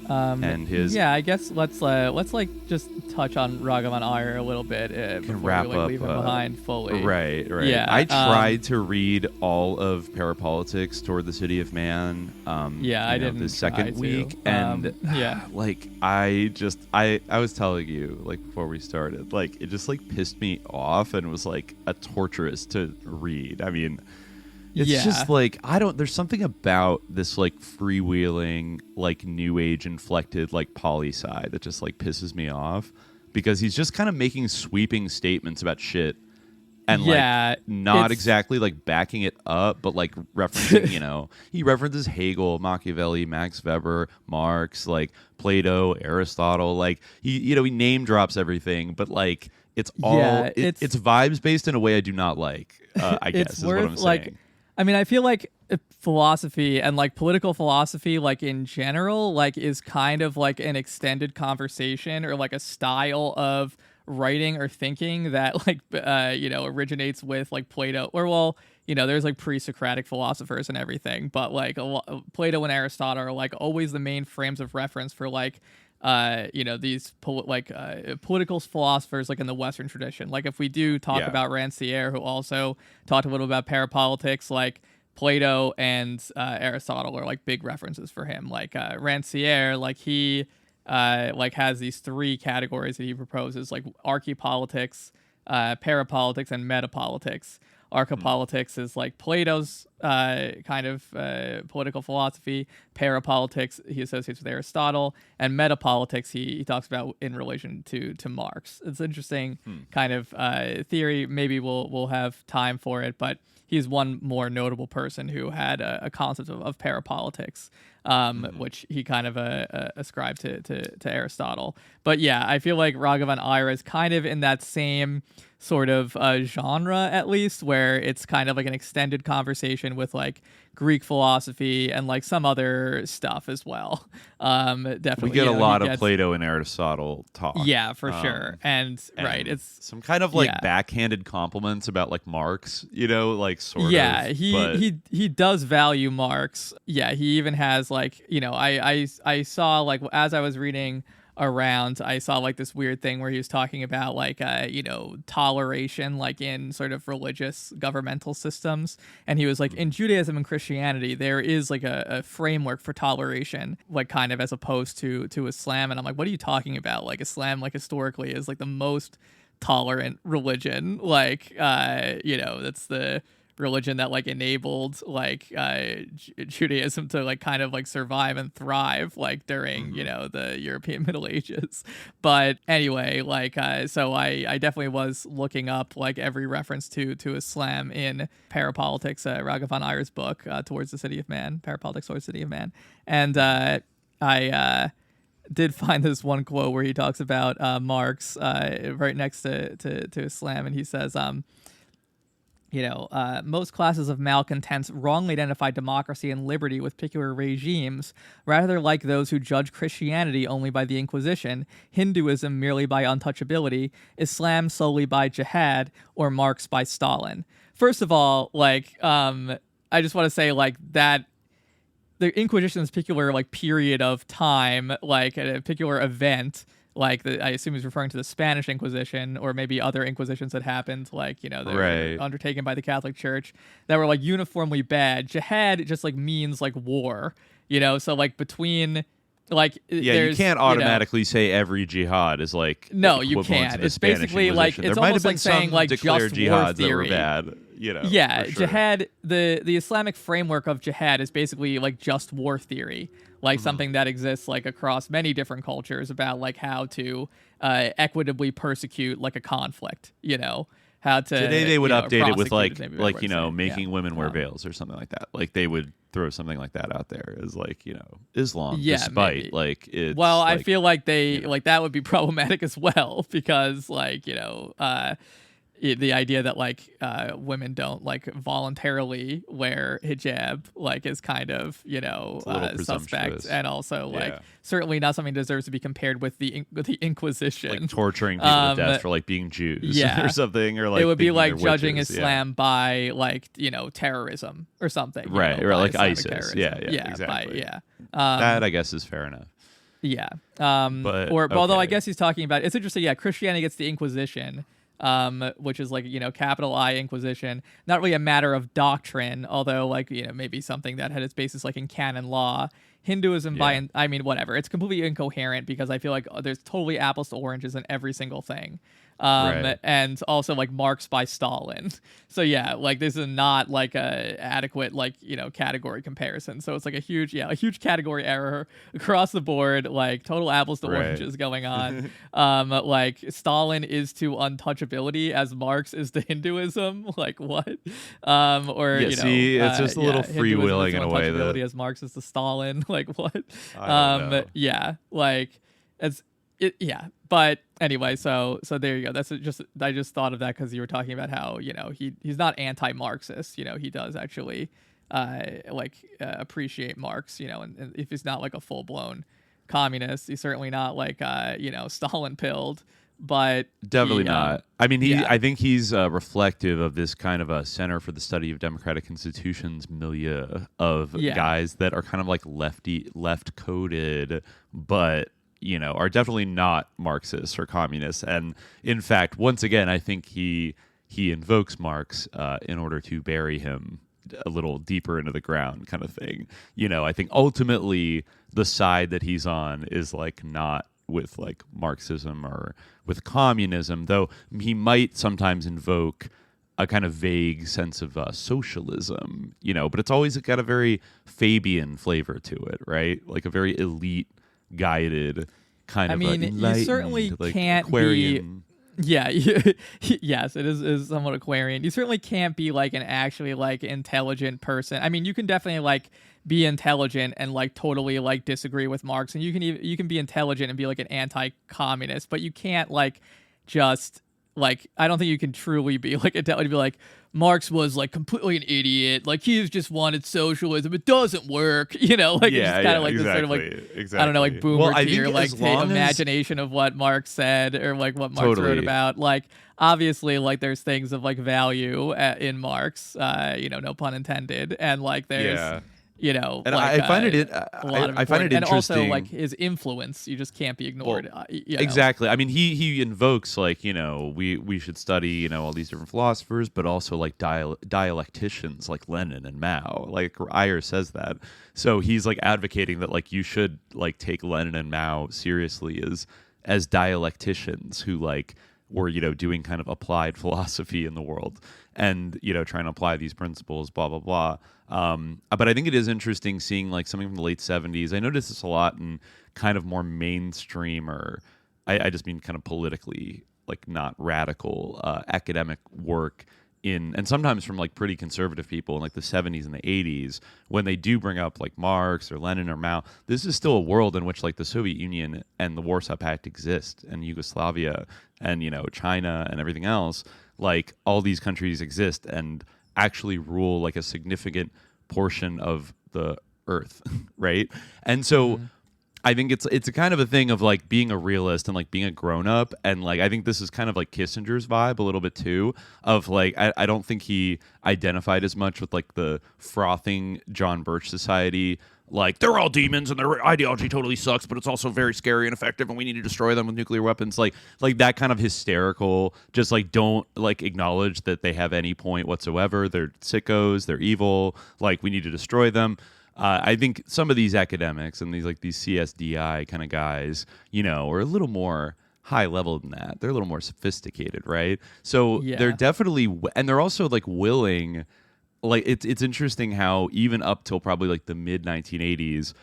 and his? Yeah, I guess let's like just touch on Raghavan Iyer a little bit before wrap we like, up, leave him behind fully. Right. Yeah, I tried to read all of Parapolitics Toward the City of Man. I didn't. The second week, and like I was telling you like before we started, like it just like pissed me off and was like a torturous to read. I mean. It's just like there's something about this like freewheeling like new age inflected like poli-sci that just like pisses me off, because he's just kind of making sweeping statements about shit and like not exactly like backing it up, but like referencing he references Hegel, Machiavelli, Max Weber, Marx, like Plato, Aristotle, like he name drops everything, but like it's all it's vibes based in a way I do not like. I guess is what I'm saying. Like, I mean, I feel like philosophy and like political philosophy, like in general, like is kind of like an extended conversation or like a style of writing or thinking that like originates with like Plato, or there's like pre-Socratic philosophers and everything, but like Plato and Aristotle are like always the main frames of reference for like these political philosophers like in the Western tradition. Like if we do talk about Rancière, who also talked a little about parapolitics, like Plato and Aristotle are like big references for him. Like Rancière, like he like has these three categories that he proposes, like archaepolitics, parapolitics, and metapolitics. Archaepolitics is like Plato's kind of political philosophy. Parapolitics he associates with Aristotle, and metapolitics he talks about in relation to Marx. It's an interesting kind of theory. Maybe we'll have time for it, but he's one more notable person who had a concept of parapolitics, which he kind of ascribed to Aristotle. But yeah, I feel like Raghavan Iyer is kind of in that same sort of genre, at least, where it's kind of like an extended conversation with like Greek philosophy and like some other stuff as well. Definitely, we get a lot of Plato and Aristotle talk. Yeah, for sure. And right, it's some kind of like backhanded compliments about like Marx, like sort of. Yeah, he does value Marx. Yeah, he even has like I saw like as I was reading around, I saw like this weird thing where he was talking about like toleration like in sort of religious governmental systems, and he was like, in Judaism and Christianity there is like a framework for toleration, like kind of as opposed to Islam. And I'm like, what are you talking about? Like Islam like historically is like the most tolerant religion, like that's the religion that like enabled like Judaism to like kind of like survive and thrive like during the European Middle Ages. But anyway, like so I definitely was looking up like every reference to Islam in Parapolitics, Raghavan Iyer's book, Towards the City of Man, Parapolitics Towards the City of Man. And I did find this one quote where he talks about Marx right next to Islam, and he says most classes of malcontents wrongly identify democracy and liberty with particular regimes, rather like those who judge Christianity only by the Inquisition, Hinduism merely by untouchability, Islam solely by jihad, or Marx by Stalin. First of all, like, I just want to say, like, that the Inquisition's particular, like, period of time, like, a particular event, like I assume he's referring to the Spanish Inquisition or maybe other Inquisitions that happened, like, that were undertaken by the Catholic Church that were like uniformly bad. Jihad just like means like war, so like between like you can't automatically say every jihad is like you can't. It's basically like it's almost like saying like just war jihads theory. That were bad, Yeah, for sure. Jihad. The Islamic framework of jihad is basically like just war theory. Like something that exists like across many different cultures about like how to equitably persecute like a conflict, how to. Today they would update it with like making women wear veils or something like that. Like they would throw something like that out there as like, Islam, despite maybe. Like it's. Well, like, I feel like they like that would be problematic as well because like, the idea that like women don't like voluntarily wear hijab like is kind of suspect, and also like certainly not something that deserves to be compared with the Inquisition, like torturing people to death for like being Jews or something, or like it would be like judging witches, Islam by like terrorism or something, right? Or like Islamic ISIS, terrorism. Exactly. That I guess is fair enough. Yeah, although I guess he's talking about, it's interesting. Yeah, Christianity gets the Inquisition. Which is like, capital I Inquisition, not really a matter of doctrine, although like, maybe something that had its basis like in canon law. Hinduism whatever. It's completely incoherent because I feel like there's totally apples to oranges in every single thing. And also like Marx by Stalin. So yeah, like this is not like a adequate like, category comparison. So it's like a huge category error across the board, like total apples to oranges going on. Like Stalin is to untouchability as Marx is to Hinduism. Like what? It's just a little freewheeling in a way that as Marx is to Stalin. Like what? I don't know. Yeah, like it's. But anyway, so there you go. I just thought of that because you were talking about how he's not anti-Marxist. He does actually appreciate Marx. And if he's not like a full-blown communist, he's certainly not like Stalin pilled. But definitely not. I mean, I think he's reflective of this kind of a Center for the Study of Democratic Institutions milieu of guys that are kind of like left-coded, but are definitely not Marxists or communists. And in fact, once again, I think he invokes Marx in order to bury him a little deeper into the ground kind of thing. I think ultimately the side that he's on is like not with like Marxism or with communism, though he might sometimes invoke a kind of vague sense of socialism, but it's always got a very Fabian flavor to it, right? Like a very elite guided kind of you certainly like, can't Aquarian. Yes, it is somewhat Aquarian. You certainly can't be like an actually like intelligent person. I mean, you can definitely like be intelligent and like totally like disagree with Marx, and you can be intelligent and be like an anti-communist, but you can't like just like, I don't think you can truly be like intelligent, be like, Marx was like completely an idiot. Like he just wanted socialism. It doesn't work. Like it's just kind of like this sort of like, I don't know, like boomer tier, like the imagination of what Marx said or like what Marx wrote about. Like obviously like there's things of like value in Marx, no pun intended. And like there's, You know, and like, I find it I find it interesting, and also like his influence, you just can't be ignored. You know? Exactly. I mean, he invokes like, you know, we should study, you know, all these different philosophers, but also like dialecticians like Lenin and Mao. Like Iyer says that, so he's like advocating that like you should like take Lenin and Mao seriously as dialecticians who like were, you know, doing kind of applied philosophy in the world and, you know, trying to apply these principles, blah blah blah. But I think it is interesting seeing like something from the late 70s. I noticed this a lot in kind of more mainstream, or I just mean kind of politically like not radical academic work and sometimes from like pretty conservative people in like the 70s and the 80s, when they do bring up like Marx or Lenin or Mao. This is still a world in which like the Soviet Union and the Warsaw Pact exist, and Yugoslavia and, you know, China and everything else. Like all these countries exist and actually rule like a significant portion of the earth, right? And so I think it's a kind of a thing of like being a realist and like being a grown up, and like I think this is kind of like Kissinger's vibe a little bit too, of like I don't think he identified as much with like the frothing John Birch society, like they're all demons and their ideology totally sucks, but it's also very scary and effective and we need to destroy them with nuclear weapons, like that kind of hysterical, just like don't like acknowledge that they have any point whatsoever. They're sickos, they're evil, like we need to destroy them. I think some of these academics and these CSDI kind of guys, you know, are a little more high level than that. They're a little more sophisticated, right? So they're definitely, and they're also like willing. Like it's interesting how even up till probably like the mid 1980s,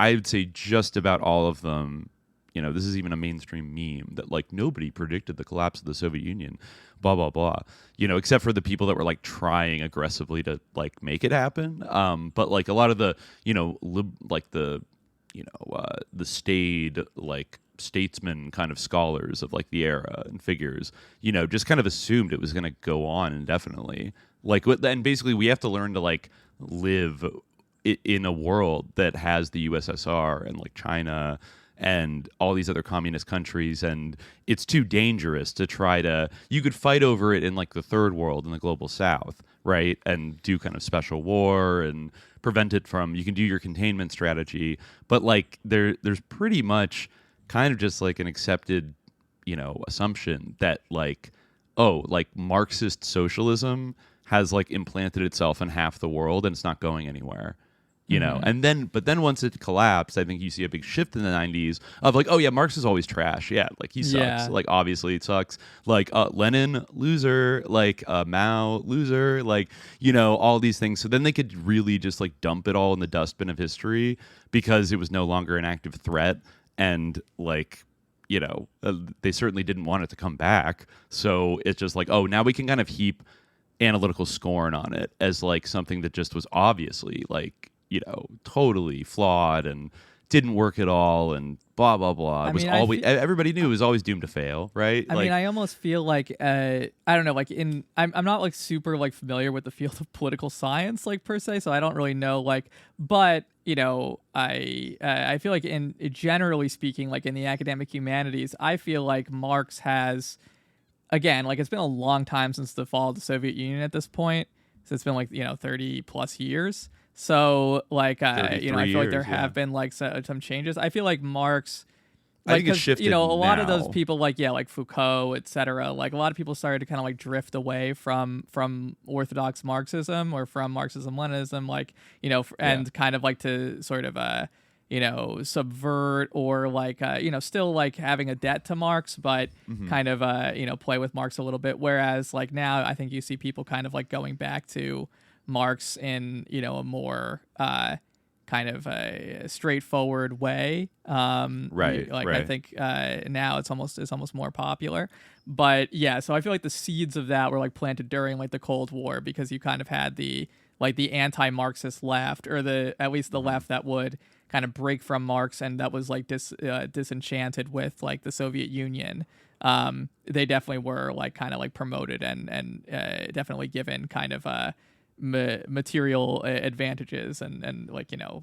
I would say just about all of them, you know, this is even a mainstream meme that like nobody predicted the collapse of the Soviet Union, blah blah blah, you know, except for the people that were like trying aggressively to like make it happen. But like a lot of the, you know, the staid like statesman kind of scholars of like the era and figures, you know, just kind of assumed it was going to go on indefinitely. Like, and basically we have to learn to like live in a world that has the USSR and like China and all these other communist countries, and it's too dangerous to try to, you could fight over it in like the third world in the global south, right, and do kind of special war and prevent it from, you can do your containment strategy, but like there's pretty much kind of just like an accepted, you know, assumption that like, oh, like Marxist socialism has like implanted itself in half the world and it's not going anywhere. You know, and then once it collapsed, I think you see a big shift in the 90s of like, oh yeah, Marx is always trash. Yeah, like he sucks. Yeah. Like obviously it sucks. Like Lenin, loser. Like Mao, loser. Like, you know, all these things. So then they could really just like dump it all in the dustbin of history because it was no longer an active threat. And like, you know, they certainly didn't want it to come back. So it's just like, oh, now we can kind of heap analytical scorn on it as like something that just was obviously like, you know, totally flawed and didn't work at all and blah blah blah. It was always, everybody knew it was always doomed to fail, right? I mean, I almost feel like I don't know, like I'm not like super like familiar with the field of political science like per se, so I don't really know like, but you know, I feel like in generally speaking, like in the academic humanities, I feel like Marx has, again, like it's been a long time since the fall of the Soviet Union at this point, so it's been like, you know, 30 plus years. So like you know, I feel like there have been like some changes. I feel like Marx, like, I think it's shifted, you know, a lot of now. those people like like Foucault, etc. Like a lot of people started to kind of like drift away from orthodox Marxism or from Marxism-Leninism, like, you know, and kind of like to sort of you know, subvert or like you know, still like having a debt to Marx, but kind of you know, play with Marx a little bit. Whereas like now, I think you see people kind of like going back to Marx in, you know, a more kind of a straightforward way. Right. Like right. I think now it's almost more popular. But yeah, so I feel like the seeds of that were like planted during like the Cold War, because you kind of had the anti-Marxist left, or at least the left that would kind of break from Marx and that was like disenchanted with like the Soviet Union. They definitely were like kind of like promoted and definitely given kind of material advantages and like, you know,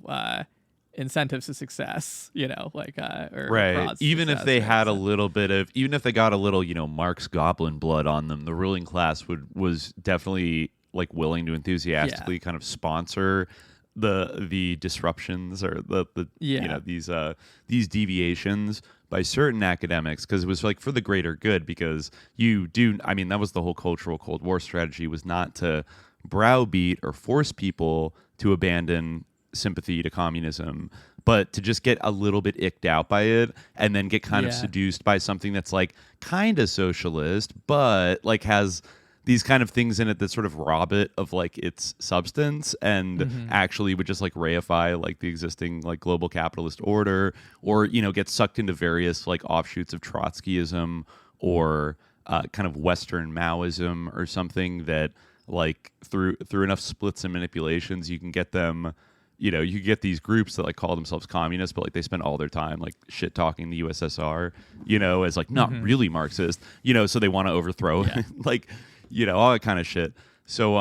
incentives to success, you know, like right. Even if they had a little bit of, even if they got a little, you know, Marx goblin blood on them, the ruling class was definitely like willing to enthusiastically kind of sponsor the disruptions or the you know, these deviations by certain academics, because it was like for the greater good, because I mean, that was the whole cultural Cold War strategy, was not to browbeat or force people to abandon sympathy to communism, but to just get a little bit icked out by it and then get kind of seduced by something that's like kind of socialist, but like has these kind of things in it that sort of rob it of like its substance and actually would just like reify like the existing like global capitalist order, or, you know, get sucked into various like offshoots of Trotskyism or kind of Western Maoism or something that like through enough splits and manipulations, you can get them, you know, you get these groups that like call themselves communists, but like they spend all their time like shit talking the USSR, you know, as like not really Marxist, you know, so they want to overthrow like, you know, all that kind of shit. So,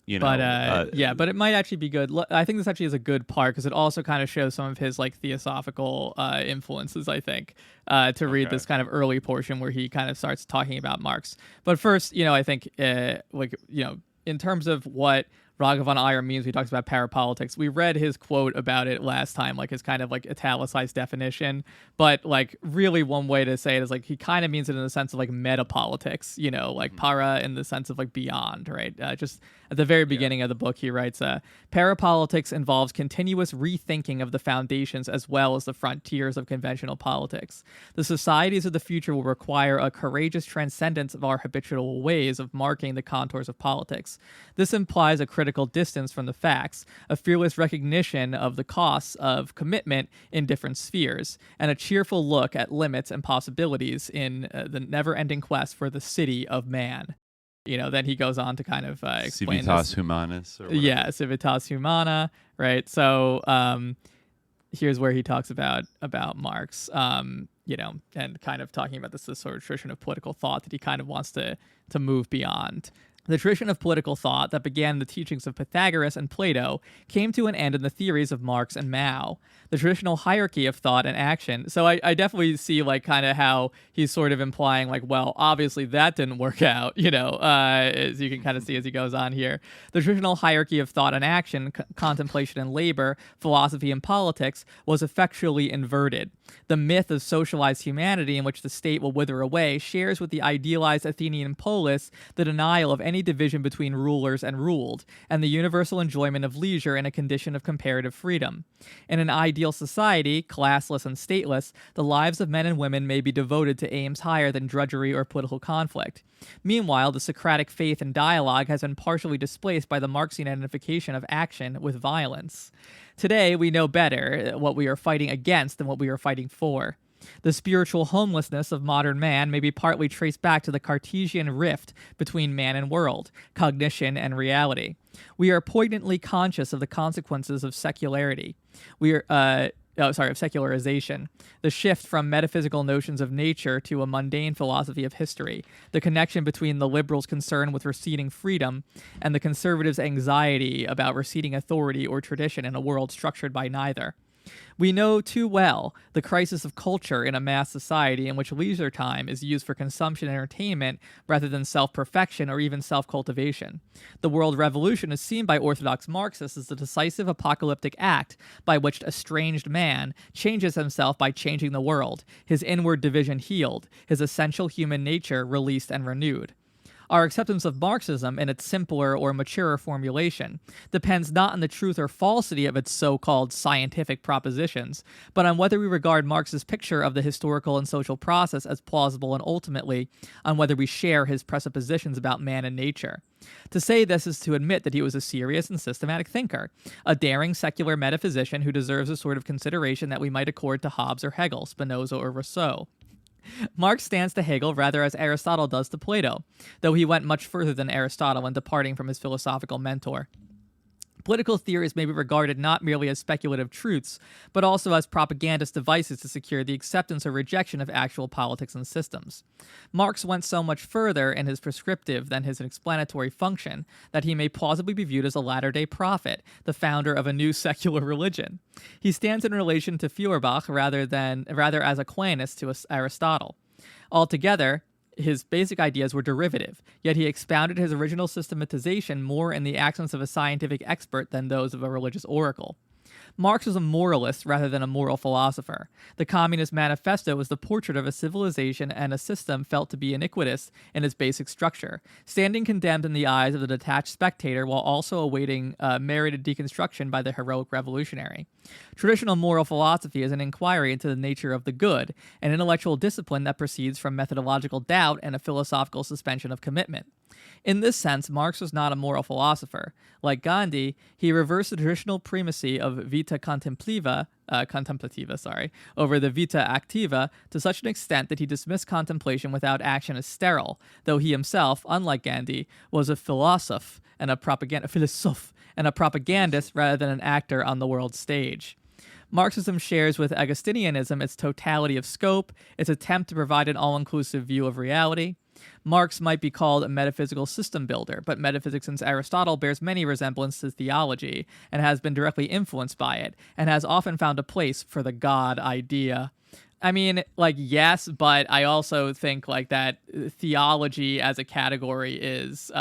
you know, but it might actually be good. I think this actually is a good part because it also kind of shows some of his like theosophical influences, I think, to read this kind of early portion where he kind of starts talking about Marx. But first, you know, I think like, you know, in terms of what Raghavan Iyer means, we talked about parapolitics. We read his quote about it last time, like his kind of like italicized definition. But like really one way to say it is like he kind of means it in the sense of like metapolitics, you know, like para in the sense of like beyond, right? Just at the very beginning of the book, he writes, parapolitics involves continuous rethinking of the foundations as well as the frontiers of conventional politics. The societies of the future will require a courageous transcendence of our habitual ways of marking the contours of politics. This implies a critical distance from the facts, a fearless recognition of the costs of commitment in different spheres, and a cheerful look at limits and possibilities in the never-ending quest for the city of man. You know, then he goes on to kind of explain Civitas Humanis. Or whatever. Yeah, Civitas Humana, right? So here's where he talks about Marx, you know, and kind of talking about this sort of tradition of political thought that he kind of wants to move beyond. The tradition of political thought that began in the teachings of Pythagoras and Plato came to an end in the theories of Marx and Mao. The traditional hierarchy of thought and action. So I definitely see like kind of how he's sort of implying like, well, obviously that didn't work out, you know, as you can kind of see as he goes on here. The traditional hierarchy of thought and action, contemplation and labor, philosophy and politics was effectually inverted. The myth of socialized humanity in which the state will wither away shares with the idealized Athenian polis the denial of any division between rulers and ruled, and the universal enjoyment of leisure in a condition of comparative freedom. In an ideal society, classless and stateless, the lives of men and women may be devoted to aims higher than drudgery or political conflict. Meanwhile, the Socratic faith and dialogue has been partially displaced by the Marxian identification of action with violence. Today, we know better what we are fighting against than what we are fighting for. The spiritual homelessness of modern man may be partly traced back to the Cartesian rift between man and world, cognition and reality. We are poignantly conscious of the consequences of secularity. Of secularization, the shift from metaphysical notions of nature to a mundane philosophy of history, the connection between the liberals' concern with receding freedom and the conservatives' anxiety about receding authority or tradition in a world structured by neither. We know too well the crisis of culture in a mass society in which leisure time is used for consumption and entertainment rather than self-perfection or even self-cultivation. The world revolution is seen by orthodox Marxists as the decisive apocalyptic act by which estranged man changes himself by changing the world, his inward division healed, his essential human nature released and renewed. Our acceptance of Marxism in its simpler or maturer formulation depends not on the truth or falsity of its so-called scientific propositions, but on whether we regard Marx's picture of the historical and social process as plausible and ultimately on whether we share his presuppositions about man and nature. To say this is to admit that he was a serious and systematic thinker, a daring secular metaphysician who deserves the sort of consideration that we might accord to Hobbes or Hegel, Spinoza or Rousseau. Marx stands to Hegel rather as Aristotle does to Plato, though he went much further than Aristotle in departing from his philosophical mentor. Political theories may be regarded not merely as speculative truths, but also as propagandist devices to secure the acceptance or rejection of actual politics and systems. Marx went so much further in his prescriptive than his explanatory function that he may plausibly be viewed as a latter-day prophet, the founder of a new secular religion. He stands in relation to Feuerbach rather as Aquinas to Aristotle. Altogether, his basic ideas were derivative, yet he expounded his original systematization more in the accents of a scientific expert than those of a religious oracle. Marx was a moralist rather than a moral philosopher. The Communist Manifesto was the portrait of a civilization and a system felt to be iniquitous in its basic structure, standing condemned in the eyes of the detached spectator while also awaiting merited deconstruction by the heroic revolutionary. Traditional moral philosophy is an inquiry into the nature of the good, an intellectual discipline that proceeds from methodological doubt and a philosophical suspension of commitment. In this sense, Marx was not a moral philosopher. Like Gandhi, he reversed the traditional primacy of vita contemplativa over the vita activa to such an extent that he dismissed contemplation without action as sterile, though he himself, unlike Gandhi, was a philosophe and a propagandist rather than an actor on the world stage. Marxism shares with Augustinianism its totality of scope, its attempt to provide an all-inclusive view of reality. Marx might be called a metaphysical system builder, but metaphysics since Aristotle bears many resemblances to theology and has been directly influenced by it, and has often found a place for the God idea. I mean, like, yes, but I also think, like, that theology as a category is,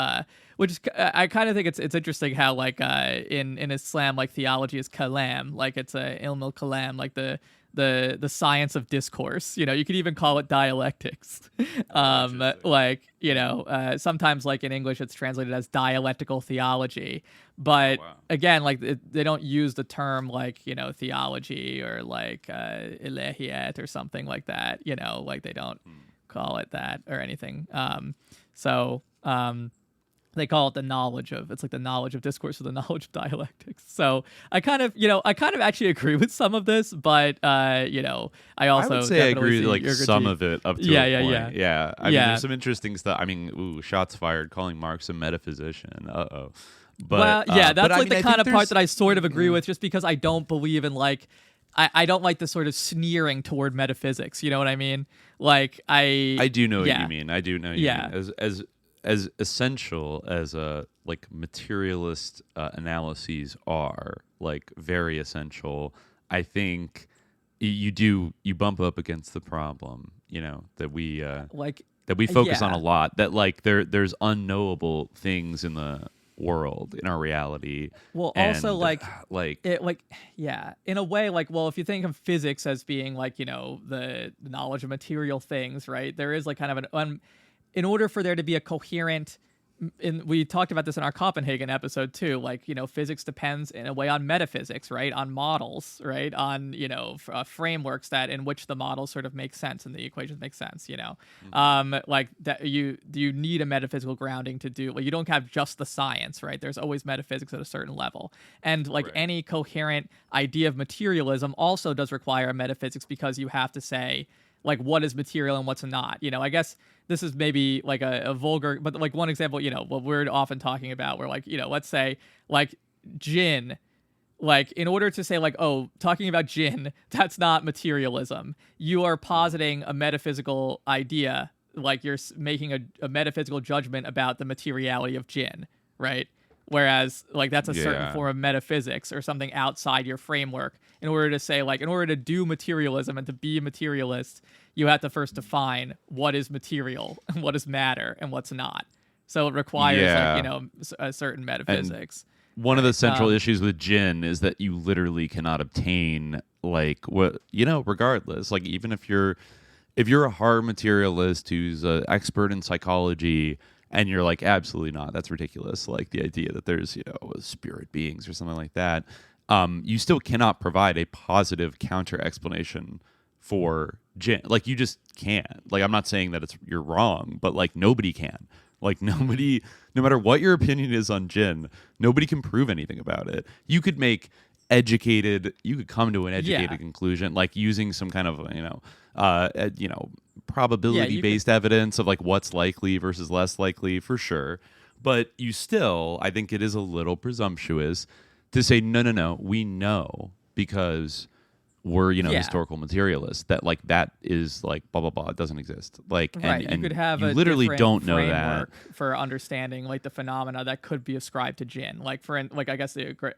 which is, I kind of think it's interesting how, like, in Islam, like, theology is kalam, like, it's a ilm al-kalam, like, the science of discourse. You know, you could even call it dialectics. Like, you know, sometimes, like, in English it's translated as dialectical theology, but again, like, they don't use the term, like, you know, theology or like ilahiyat or something like that, you know, like, they don't call it that or anything. They call it the knowledge of discourse or the knowledge of dialectics. So I kind of actually agree with some of this, but you know, I would say I agree with, like, some of it up to a point. Yeah. I mean, there's some interesting stuff. I mean, shots fired calling Marx a metaphysician. But that's like the kind of part that I sort of agree with, just because I don't believe in, like, I don't like the sort of sneering toward metaphysics. You know what I mean? Like, I do know what you mean. I do know what you mean. As essential as like materialist analyses are, like, very essential, I think you bump up against the problem, you know, that we focus on a lot, that, like, there's unknowable things in the world, in our reality. Well, and also, in a way, like, well, if you think of physics as being, like, you know, the knowledge of material things, right, there is, like, kind of an in order for there to be a coherent, we talked about this in our Copenhagen episode too, like, you know, physics depends in a way on metaphysics, right? On models, right? On, you know, frameworks that in which the models sort of make sense and the equations make sense, you know? Like, that you need a metaphysical grounding to do, like, you don't have just the science, right? There's always metaphysics at a certain level. And, like, any coherent idea of materialism also does require a metaphysics, because you have to say, like, what is material and what's not. You know, I guess this is maybe like a vulgar, but, like, one example, you know, what we're often talking about, where, like, you know, let's say, like, jinn, like, in order to say, like, oh, talking about jinn, that's not materialism, you are positing a metaphysical idea, like, you're making a metaphysical judgment about the materiality of jinn, right? Whereas, like, that's a certain form of metaphysics or something outside your framework. In order to say, like, in order to do materialism and to be a materialist, you have to first define what is material and what is matter and what's not. So it requires, like, you know, a certain metaphysics. And one of the central issues with jinn is that you literally cannot obtain, like, what, you know, regardless, like, even if you're a hard materialist who's an expert in psychology, and you're like, absolutely not, that's ridiculous, like, the idea that there's, you know, spirit beings or something like that, you still cannot provide a positive counter explanation for jinn. Like, you just can't. Like, I'm not saying that you're wrong, but, like, nobody can. Like, nobody, no matter what your opinion is on jinn, nobody can prove anything about it. You could come to an educated conclusion, like, using some kind of, you know, probability-based evidence of, like, what's likely versus less likely, for sure. But you still, I think it is a little presumptuous to say, no, we know, because we're, you know, historical materialists, that, like, that is, like, blah, blah, blah, it doesn't exist. Like, right. And you could have you literally don't know that for understanding, like, the phenomena that could be ascribed to jinn. Like, I guess a great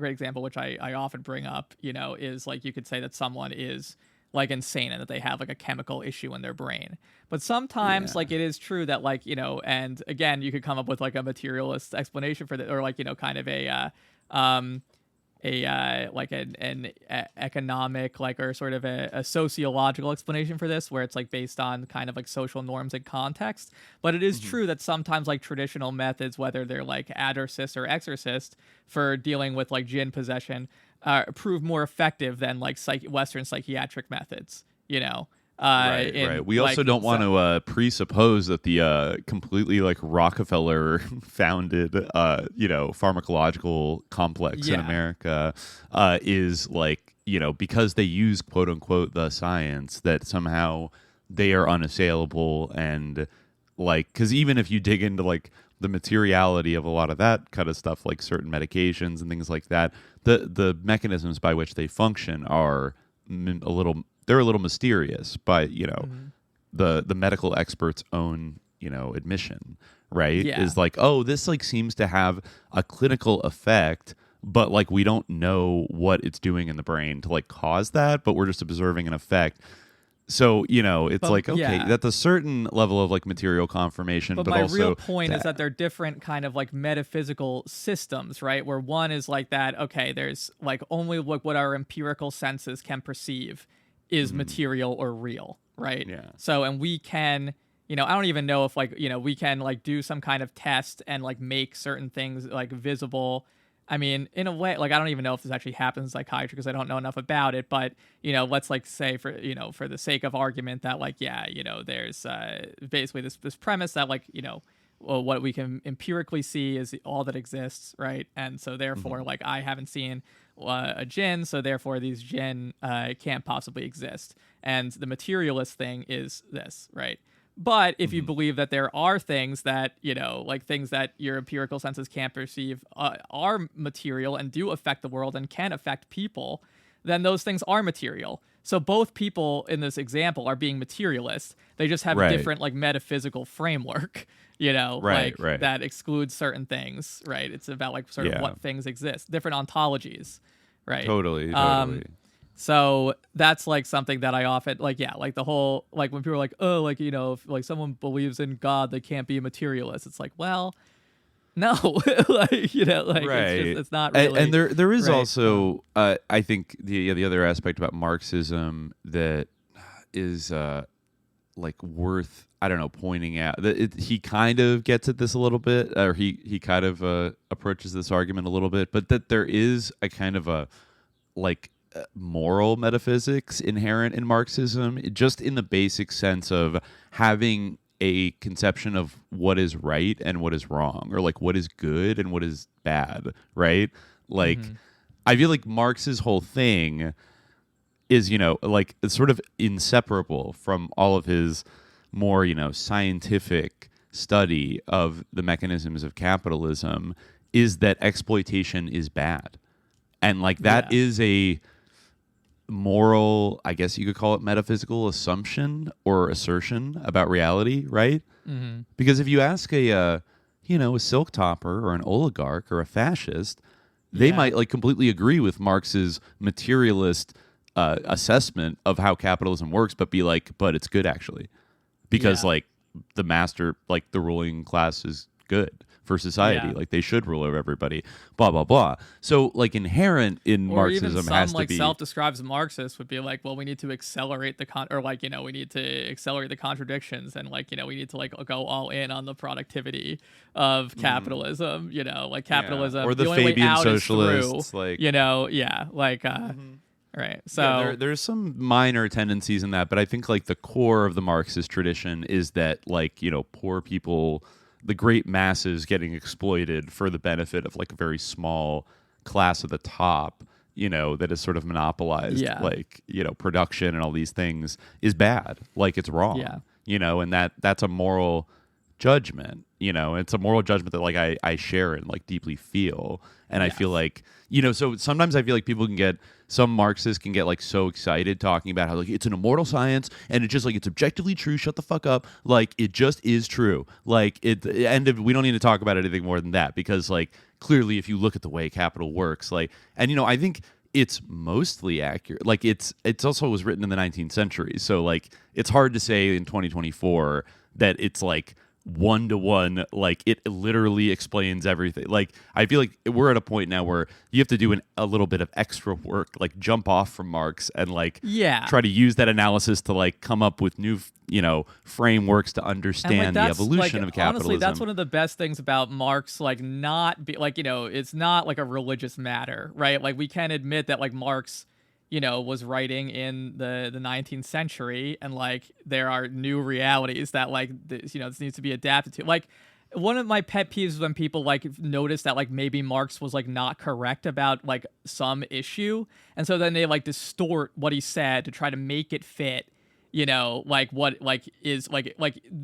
example, which I often bring up, you know, is, like, you could say that someone is, like insane and that they have like a chemical issue in their brain. But sometimes like it is true that like, you know, and again, you could come up with like a materialist explanation for that, or like, you know, kind of like an economic like or sort of a sociological explanation for this, where it's like based on kind of like social norms and context. But it is true that sometimes like traditional methods, whether they're like adorcist or exorcist for dealing with like jinn possession, prove more effective than like Western psychiatric methods, you know. Right. We also don't want to presuppose that the completely like Rockefeller founded, you know, pharmacological complex in America is like, you know, because they use quote unquote the science, that somehow they are unassailable. And like, because even if you dig into like the materiality of a lot of that kind of stuff, like certain medications and things like that, the mechanisms by which they function are they're a little mysterious by, you know, the medical expert's own, you know, admission, right? Is like, oh, this like seems to have a clinical effect, but like we don't know what it's doing in the brain to like cause that, but we're just observing an effect. So, you know, it's like, okay, that's a certain level of like material confirmation, but my also real point is that they're different kind of like metaphysical systems, right? Where one is like that, okay, there's like only like what our empirical senses can perceive is material or real, right? Yeah. So, and we can, you know, I don't even know if like, you know, we can like do some kind of test and like make certain things like visible. I mean, in a way, like, I don't even know if this actually happens in psychiatry because I don't know enough about it, but, you know, let's like say for, you know, for the sake of argument that like, yeah, you know, there's basically this premise that like, you know, well, what we can empirically see is all that exists, right? And so therefore, like, I haven't seen a jinn, so therefore these jinn can't possibly exist. And the materialist thing is this, right? But if you believe that there are things that, you know, like things that your empirical senses can't perceive are material and do affect the world and can affect people, then those things are material. So both people in this example are being materialists. They just have a different like metaphysical framework, you know, that excludes certain things, right? It's about like sort of what things exist, different ontologies, right? Totally. So that's like something that I often like, like the whole, like when people are like, oh, like, you know, if like someone believes in God, they can't be a materialist. It's like, well, no, like, you know, like it's not really. And there is also, I think the other aspect about Marxism that is like worth, I don't know, pointing out that he kind of gets at this a little bit, or he kind of approaches this argument a little bit, but that there is a kind of a like moral metaphysics inherent in Marxism, just in the basic sense of having a conception of what is right and what is wrong, or like what is good and what is bad, right? Like, I feel like Marx's whole thing is, you know, like it's sort of inseparable from all of his more, you know, scientific study of the mechanisms of capitalism, is that exploitation is bad. And like that is a moral, I guess you could call it metaphysical assumption or assertion about reality, right? Because if you ask a you know, a silk topper or an oligarch or a fascist, they might like completely agree with Marx's materialist assessment of how capitalism works, but be like, but it's good actually, because like the master, like the ruling class is good for society, like they should rule over everybody, blah blah blah. So like inherent in Marxism even some, has to like, be self-described Marxists would be like, well, we need to accelerate the we need to accelerate the contradictions, and like, you know, we need to like go all in on the productivity of capitalism, you know, like capitalism, or the only Fabian way out socialists, is through, like, you know, like right. So there's some minor tendencies in that, but I think like the core of the Marxist tradition is that, like, you know, poor people, the great masses getting exploited for the benefit of like a very small class at the top, you know, that has sort of monopolized like, you know, production and all these things, is bad. Like, it's wrong, you know, and that's a moral judgment, you know, it's a moral judgment that like I share and like deeply feel. And I feel like, you know, so sometimes I feel like some Marxists can get like so excited talking about how like it's an immortal science and it's just like it's objectively true. Shut the fuck up. Like, it just is true. Like, we don't need to talk about anything more than that, because like clearly if you look at the way capital works, like, and you know, I think it's mostly accurate. Like it's also was written in the 19th century. So like it's hard to say in 2024 that it's like 1-to-1, like it literally explains everything. Like I feel like we're at a point now where you have to do a little bit of extra work, like jump off from Marx and like try to use that analysis to like come up with new frameworks to understand the evolution of capitalism. Honestly, that's one of the best things about Marx, like not be like, it's not like a religious matter, right? Like we can admit that like Marx was writing in the 19th century, and like there are new realities that like this needs to be adapted to. Like one of my pet peeves is when people like notice that like maybe Marx was like not correct about like some issue, and so then they like distort what he said to try to make it fit like what like is like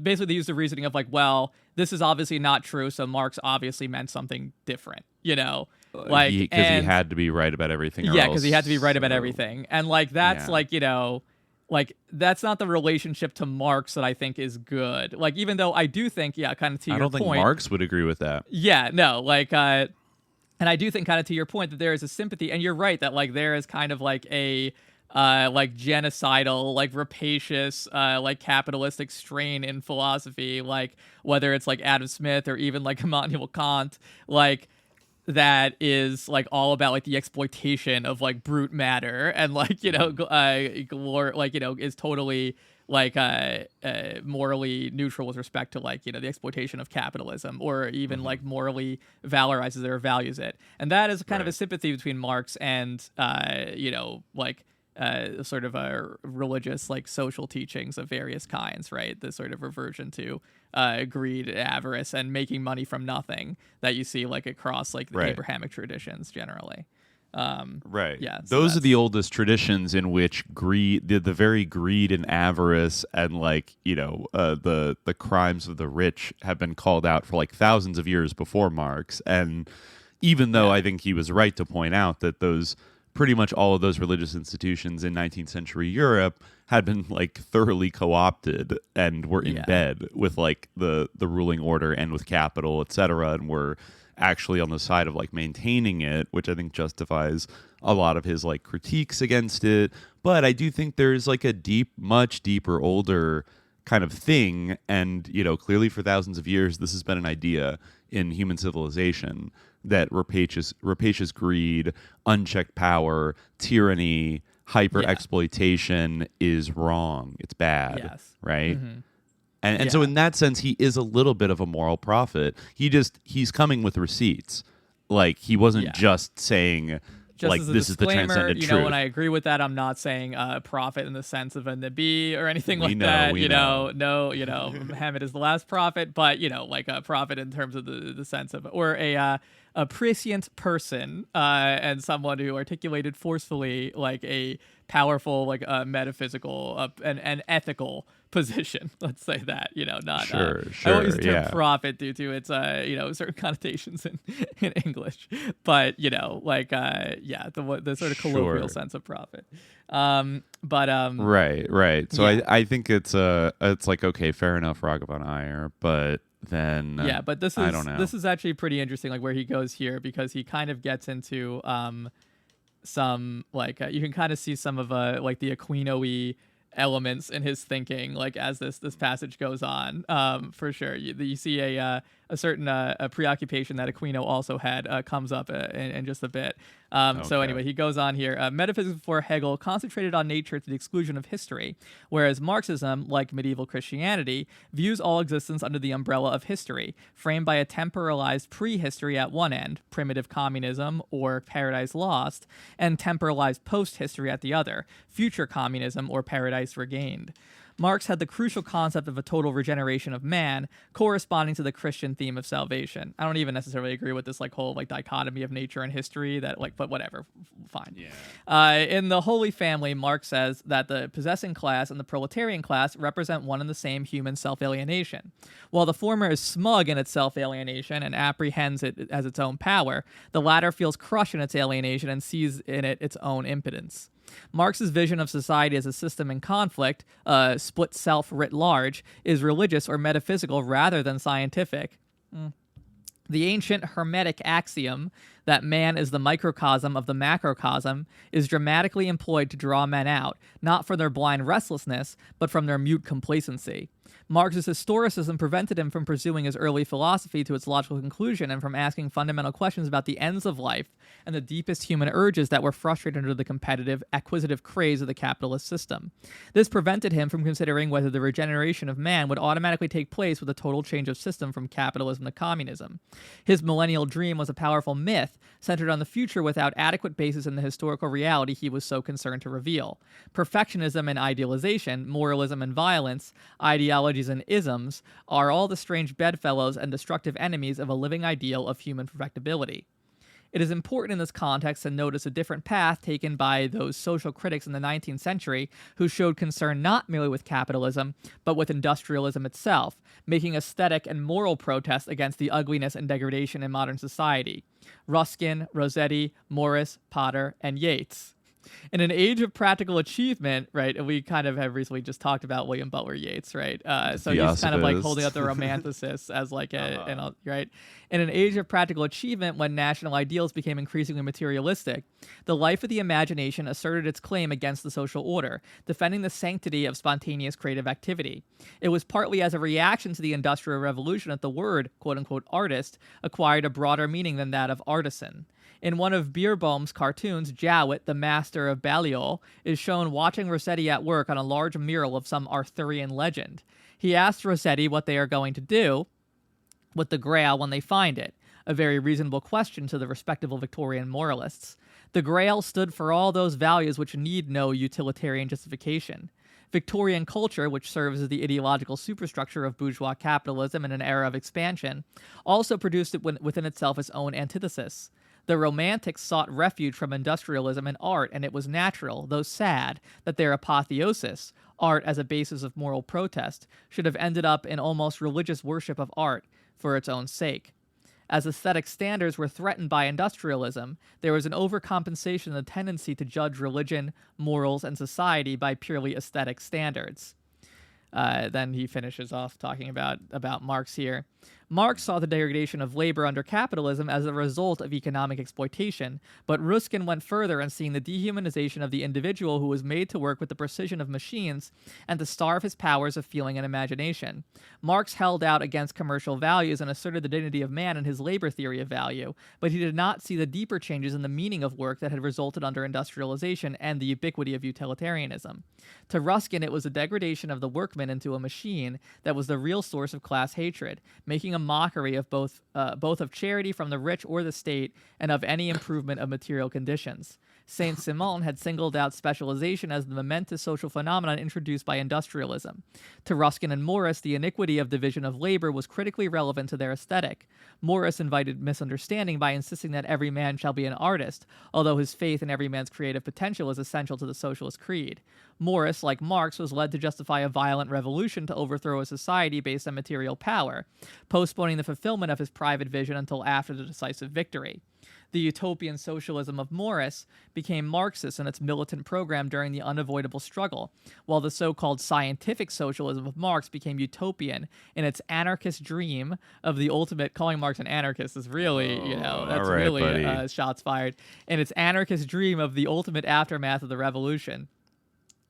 basically they use the reasoning of like, well, this is obviously not true, so Marx obviously meant something different, like because he had to be right about everything. Yeah, because he had to be right about everything, and like that's like like that's not the relationship to Marx that I think is good. Like even though I do think kind of to your point, I don't think Marx would agree with that. Yeah, no, like and I do think kind of to your point that there is a sympathy, and you're right that like there is kind of like a like genocidal, like rapacious, like capitalistic strain in philosophy, like whether it's like Adam Smith or even like Immanuel Kant, like that is like all about like the exploitation of like brute matter, and like is totally like morally neutral with respect to like the exploitation of capitalism, or even like morally valorizes it or values it, and that is kind of a sympathy between Marx and sort of religious like social teachings of various kinds, right? The sort of reversion to greed, avarice, and making money from nothing that you see like across like the Abrahamic traditions generally. Yeah, so those are the oldest traditions in which greed, the very greed and avarice and like the crimes of the rich have been called out for like thousands of years before Marx. And even though I think he was right to point out that those pretty much all of those religious institutions in 19th century Europe had been like thoroughly co-opted and were in bed with like the ruling order and with capital, etc., and were actually on the side of like maintaining it, which I think justifies a lot of his like critiques against it. But I do think there's like a much deeper, older kind of thing, and clearly for thousands of years this has been an idea in human civilization that rapacious greed, unchecked power, tyranny, hyper exploitation is wrong. It's bad, right? Mm-hmm. And so in that sense, he is a little bit of a moral prophet. He's coming with receipts. Like he wasn't just saying just like this is the transcendent truth. When I agree with that, I'm not saying prophet in the sense of a nabi or anything like that. Muhammad is the last prophet, but like a prophet in terms of the sense of, or a prescient person and someone who articulated forcefully like a powerful like metaphysical and ethical position. Let's say that not sure. I won't use the term prophet due to its certain connotations in English, but the sort of colloquial sense of prophet. Right. So I think it's like, okay, fair enough, Raghavan Iyer, but then but this is I don't know. This is actually pretty interesting, like where he goes here, because he kind of gets into some like you can kind of see some of like the Aquino-y elements in his thinking, like as this passage goes on, for sure. You see a certain a preoccupation that Aquino also had comes up in just a bit. So anyway, he goes on here. Metaphysics before Hegel concentrated on nature to the exclusion of history, whereas Marxism, like medieval Christianity, views all existence under the umbrella of history, framed by a temporalized prehistory at one end, primitive communism or Paradise Lost, and temporalized post-history at the other, future communism or Paradise Regained. Marx had the crucial concept of a total regeneration of man, corresponding to the Christian theme of salvation. I don't even necessarily agree with this like whole like dichotomy of nature and history, that like, but whatever, fine. In the Holy Family, Marx says that the possessing class and the proletarian class represent one and the same human self-alienation. While the former is smug in its self-alienation and apprehends it as its own power, the latter feels crushed in its alienation and sees in it its own impotence. Marx's vision of society as a system in conflict, split self writ large, is religious or metaphysical rather than scientific. The ancient Hermetic axiom that man is the microcosm of the macrocosm, is dramatically employed to draw men out, not for their blind restlessness, but from their mute complacency. Marx's historicism prevented him from pursuing his early philosophy to its logical conclusion and from asking fundamental questions about the ends of life and the deepest human urges that were frustrated under the competitive, acquisitive craze of the capitalist system. This prevented him from considering whether the regeneration of man would automatically take place with a total change of system from capitalism to communism. His millennial dream was a powerful myth centered on the future without adequate basis in the historical reality he was so concerned to reveal. Perfectionism and idealization, moralism and violence, ideologies and isms are all the strange bedfellows and destructive enemies of a living ideal of human perfectibility. It is important in this context to notice a different path taken by those social critics in the 19th century who showed concern not merely with capitalism, but with industrialism itself, making aesthetic and moral protest against the ugliness and degradation in modern society. Ruskin, Rossetti, Morris, Potter, and Yeats. In an age of practical achievement, right, and we kind of have recently just talked about William Butler Yeats, right? So he's kind of like holding up the romanticists as like right? In an age of practical achievement, when national ideals became increasingly materialistic, the life of the imagination asserted its claim against the social order, defending the sanctity of spontaneous creative activity. It was partly as a reaction to the Industrial Revolution that the word, quote-unquote, artist, acquired a broader meaning than that of artisan. In one of Beerbohm's cartoons, Jowett, the master of Balliol, is shown watching Rossetti at work on a large mural of some Arthurian legend. He asks Rossetti what they are going to do with the Grail when they find it, a very reasonable question to the respectable Victorian moralists. The Grail stood for all those values which need no utilitarian justification. Victorian culture, which serves as the ideological superstructure of bourgeois capitalism in an era of expansion, also produced it within itself its own antithesis. The Romantics sought refuge from industrialism in art, and it was natural, though sad, that their apotheosis, art as a basis of moral protest, should have ended up in almost religious worship of art for its own sake. As aesthetic standards were threatened by industrialism, there was an overcompensation in the tendency to judge religion, morals, and society by purely aesthetic standards. Then he finishes off talking about Marx here. Marx saw the degradation of labor under capitalism as a result of economic exploitation, but Ruskin went further in seeing the dehumanization of the individual who was made to work with the precision of machines and to starve his powers of feeling and imagination. Marx held out against commercial values and asserted the dignity of man in his labor theory of value, but he did not see the deeper changes in the meaning of work that had resulted under industrialization and the ubiquity of utilitarianism. To Ruskin, it was a degradation of the workman into a machine that was the real source of class hatred, making a mockery of both of charity from the rich or the state and of any improvement of material conditions. Saint-Simon had singled out specialization as the momentous social phenomenon introduced by industrialism. To Ruskin and Morris, the iniquity of division of labor was critically relevant to their aesthetic. Morris invited misunderstanding by insisting that every man shall be an artist, although his faith in every man's creative potential is essential to the socialist creed. Morris, like Marx, was led to justify a violent revolution to overthrow a society based on material power, postponing the fulfillment of his private vision until after the decisive victory. The utopian socialism of Morris became Marxist in its militant program during the unavoidable struggle, while the so-called scientific socialism of Marx became utopian in its anarchist dream of the ultimate. Calling Marx an anarchist is really, that's right, really shots fired. In its anarchist dream of the ultimate aftermath of the revolution.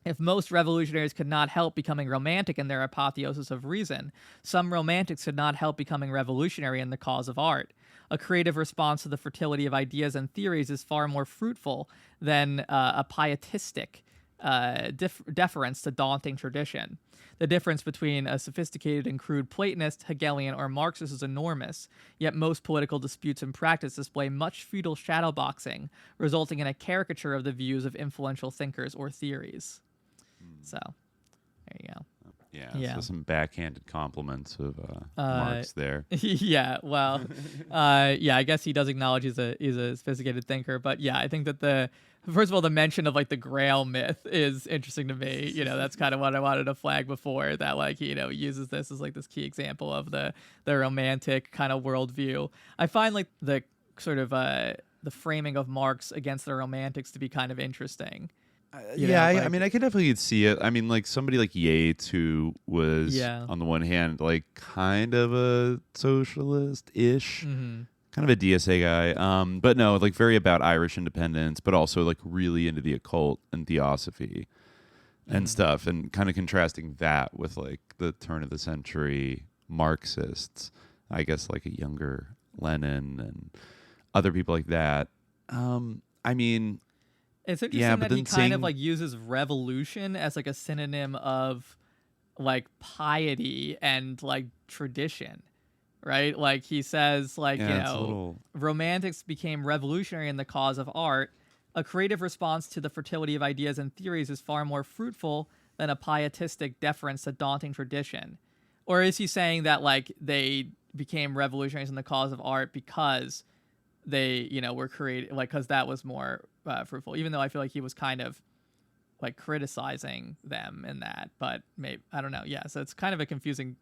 If most revolutionaries could not help becoming romantic in their apotheosis of reason, some romantics could not help becoming revolutionary in the cause of art. A creative response to the fertility of ideas and theories is far more fruitful than a pietistic deference to daunting tradition. The difference between a sophisticated and crude Platonist, Hegelian, or Marxist is enormous, yet most political disputes in practice display much futile shadowboxing, resulting in a caricature of the views of influential thinkers or theories. So, there you go. Yeah, so some backhanded compliments of Marx there. Yeah, well, I guess he does acknowledge he's a sophisticated thinker, but yeah, I think that first of all, the mention of like the Grail myth is interesting to me. That's kind of what I wanted to flag before, that like, he uses this as like this key example of the romantic kind of worldview. I find like the sort of the framing of Marx against the romantics to be kind of interesting. I mean, I could definitely see it. I mean, like somebody like Yeats, who was on the one hand like kind of a socialist-ish, kind of a DSA guy, but no, like very about Irish independence, but also like really into the occult and theosophy and stuff, and kind of contrasting that with like the turn of the century Marxists, I guess like a younger Lenin and other people like that. I mean, it's interesting that he kind of like uses revolution as like a synonym of like piety and like tradition. Right? Like he says, like, romantics became revolutionary in the cause of art. A creative response to the fertility of ideas and theories is far more fruitful than a pietistic deference to daunting tradition. Or is he saying that like they became revolutionaries in the cause of art because they, were created, like, because that was more fruitful, even though I feel like he was kind of like criticizing them in that, but maybe, I don't know. Yeah. So it's kind of a confusing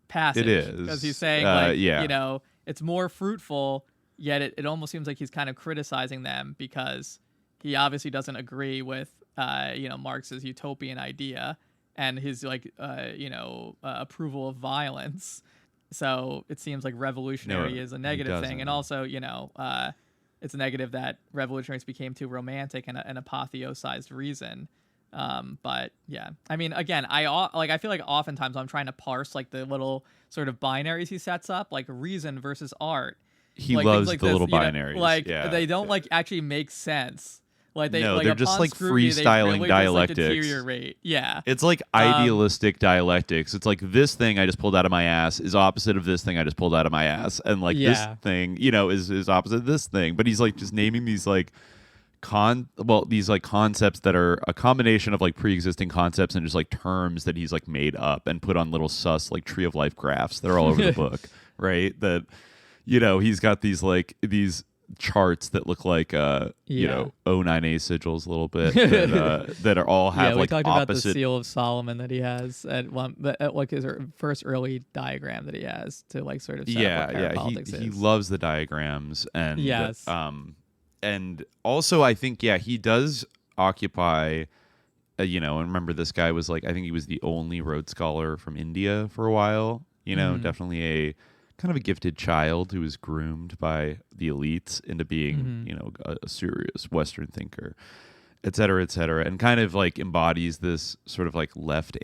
passage. It is, because he's saying it's more fruitful, yet it almost seems like he's kind of criticizing them because he obviously doesn't agree with Marx's utopian idea and his like approval of violence. So it seems like revolutionary is a negative thing, and also it's a negative that revolutionaries became too romantic and apotheosized reason. But yeah, I mean, again, I feel like oftentimes I'm trying to parse like the little sort of binaries he sets up, like reason versus art. He loves the little binaries. They don't like actually make sense. Like they're just like freestyling dialectics. Deteriorate. Yeah, it's like idealistic dialectics. It's like this thing I just pulled out of my ass is opposite of this thing I just pulled out of my ass, and like this thing, is opposite of this thing. But he's like just naming these like these like concepts that are a combination of like pre-existing concepts and just like terms that he's like made up and put on little like tree of life graphs that are all over the book, right? That he's got these charts that look like O9A sigils a little bit that are all have we like talked opposite. About the seal of Solomon that he has at like his first early diagram that he has to like sort of set up what parapolitics is. He loves the diagrams, and yes. And also, I think, he does occupy, and remember this guy was like, I think he was the only Rhodes Scholar from India for a while, definitely a kind of a gifted child who was groomed by the elites into being, a serious Western thinker, et cetera, and kind of like embodies this sort of like left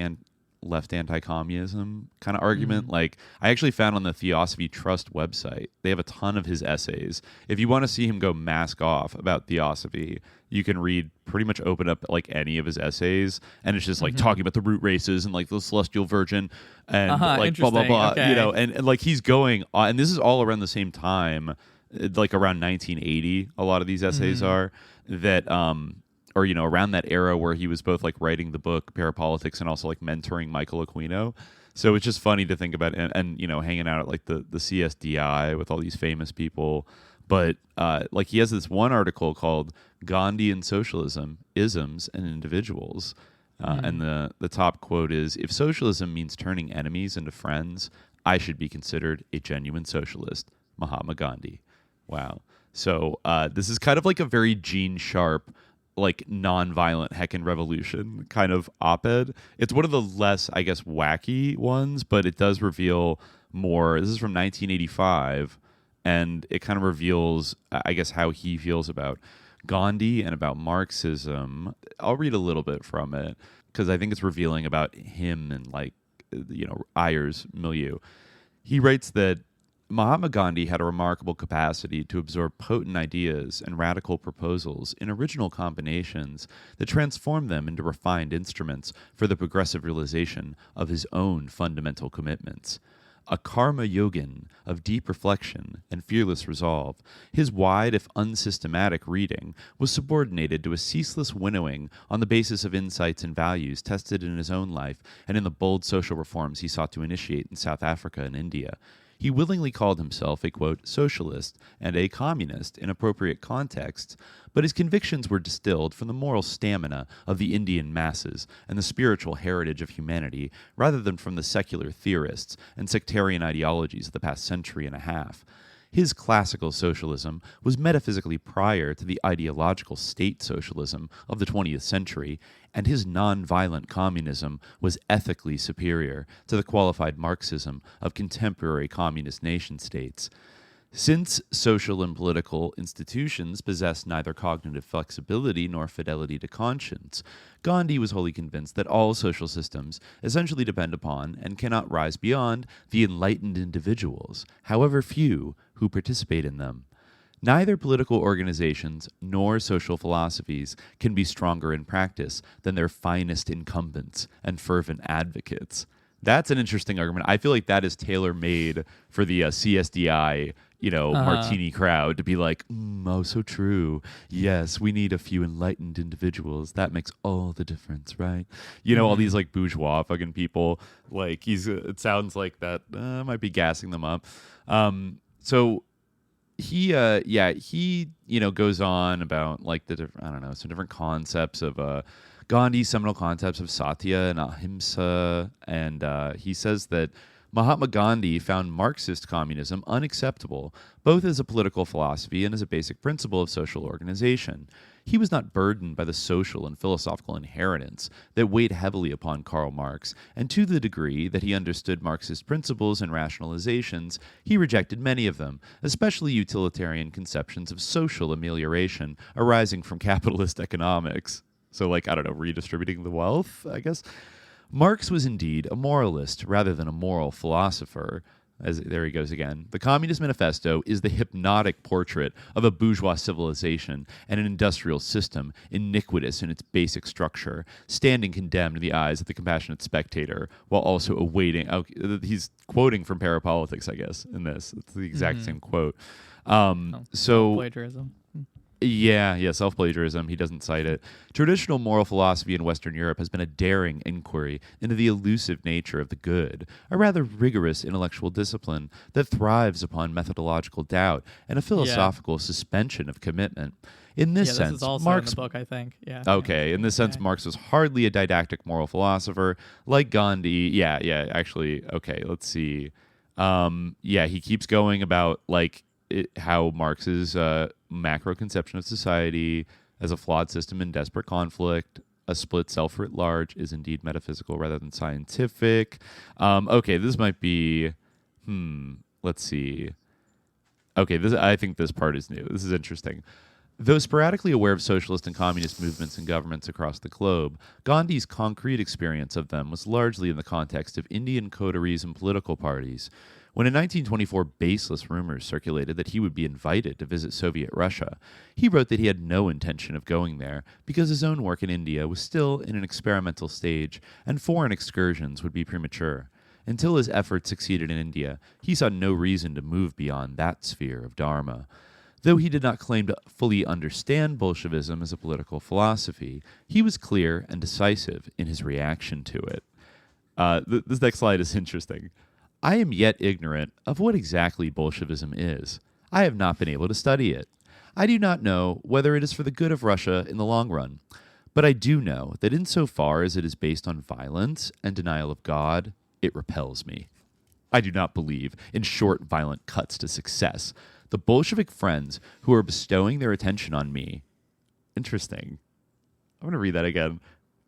anti-communism kind of argument. Like I actually found on the Theosophy Trust website, they have a ton of his essays. If you want to see him go mask off about theosophy, you can pretty much open up like any of his essays, and it's just like talking about the root races and like the celestial virgin and like blah blah blah, okay. and like he's going on, and this is all around the same time, like around 1980. A lot of these essays are that or around that era where he was both like writing the book Parapolitics and also like mentoring Michael Aquino. So it's just funny to think about and hanging out at like the CSDI with all these famous people. But like he has this one article called Gandhian Socialism, Isms and Individuals. And the top quote is, "If socialism means turning enemies into friends, I should be considered a genuine socialist. Mahatma Gandhi." Wow. So this is kind of like a very Gene Sharp, like non-violent heckin' revolution kind of op-ed. It's one of the less, I guess, wacky ones, but it does reveal more. This is from 1985, and it kind of reveals, I guess, how he feels about Gandhi and about Marxism. I'll read a little bit from it because I think it's revealing about him and like, Iyer's milieu. He writes that Mahatma Gandhi had a remarkable capacity to absorb potent ideas and radical proposals in original combinations that transformed them into refined instruments for the progressive realization of his own fundamental commitments. A karma yogin of deep reflection and fearless resolve, his wide if unsystematic reading was subordinated to a ceaseless winnowing on the basis of insights and values tested in his own life and in the bold social reforms he sought to initiate in South Africa and India. He willingly called himself a, quote, socialist and a communist in appropriate contexts, but his convictions were distilled from the moral stamina of the Indian masses and the spiritual heritage of humanity rather than from the secular theorists and sectarian ideologies of the past century and a half. His classical socialism was metaphysically prior to the ideological state socialism of the 20th century, and his non-violent communism was ethically superior to the qualified Marxism of contemporary communist nation-states. Since social and political institutions possess neither cognitive flexibility nor fidelity to conscience, Gandhi was wholly convinced that all social systems essentially depend upon and cannot rise beyond the enlightened individuals, however few, who participate in them. Neither political organizations nor social philosophies can be stronger in practice than their finest incumbents and fervent advocates. That's an interesting argument. I feel like that is tailor-made for the CSDI, martini crowd to be like, oh, so true. Yes, we need a few enlightened individuals. That makes all the difference, right? All these like bourgeois fucking people. Like it sounds like that might be gassing them up. So he goes on about like some different concepts of Gandhi's seminal concepts of satya and ahimsa, and he says that Mahatma Gandhi found Marxist communism unacceptable, both as a political philosophy and as a basic principle of social organization. He was not burdened by the social and philosophical inheritance that weighed heavily upon Karl Marx, and to the degree that he understood Marxist principles and rationalizations, he rejected many of them, especially utilitarian conceptions of social amelioration arising from capitalist economics. So, redistributing the wealth, I guess. Marx was indeed a moralist rather than a moral philosopher. There he goes again. The Communist Manifesto is the hypnotic portrait of a bourgeois civilization and an industrial system iniquitous in its basic structure, standing condemned in the eyes of the compassionate spectator, while also awaiting... he's quoting from Parapolitics, I guess, in this. It's the exact same quote. Plagiarism. Yeah, self-plagiarism. He doesn't cite it. Traditional moral philosophy in Western Europe has been a daring inquiry into the elusive nature of the good, a rather rigorous intellectual discipline that thrives upon methodological doubt and a philosophical suspension of commitment. In this sense, this is also Marx... in the book, I think. Yeah. Okay, in this sense, Marx was hardly a didactic moral philosopher. Like Gandhi, actually, okay, let's see. He keeps going about, how Marx's macro conception of society as a flawed system in desperate conflict, a split self writ large, is indeed metaphysical rather than scientific. This might be... let's see. Okay, I think this part is new. This is interesting. Though sporadically aware of socialist and communist movements and governments across the globe, Gandhi's concrete experience of them was largely in the context of Indian coteries and political parties. When in 1924 baseless rumors circulated that he would be invited to visit Soviet Russia, he wrote that he had no intention of going there because his own work in India was still in an experimental stage and foreign excursions would be premature. Until his efforts succeeded in India, he saw no reason to move beyond that sphere of Dharma. Though he did not claim to fully understand Bolshevism as a political philosophy, he was clear and decisive in his reaction to it. This next slide is interesting. I am yet ignorant of what exactly Bolshevism is. I have not been able to study it. I do not know whether it is for the good of Russia in the long run. But I do know that insofar as it is based on violence and denial of God, it repels me. I do not believe in short, violent cuts to success. The Bolshevik friends who are bestowing their attention on me... Interesting. I'm going to read that again.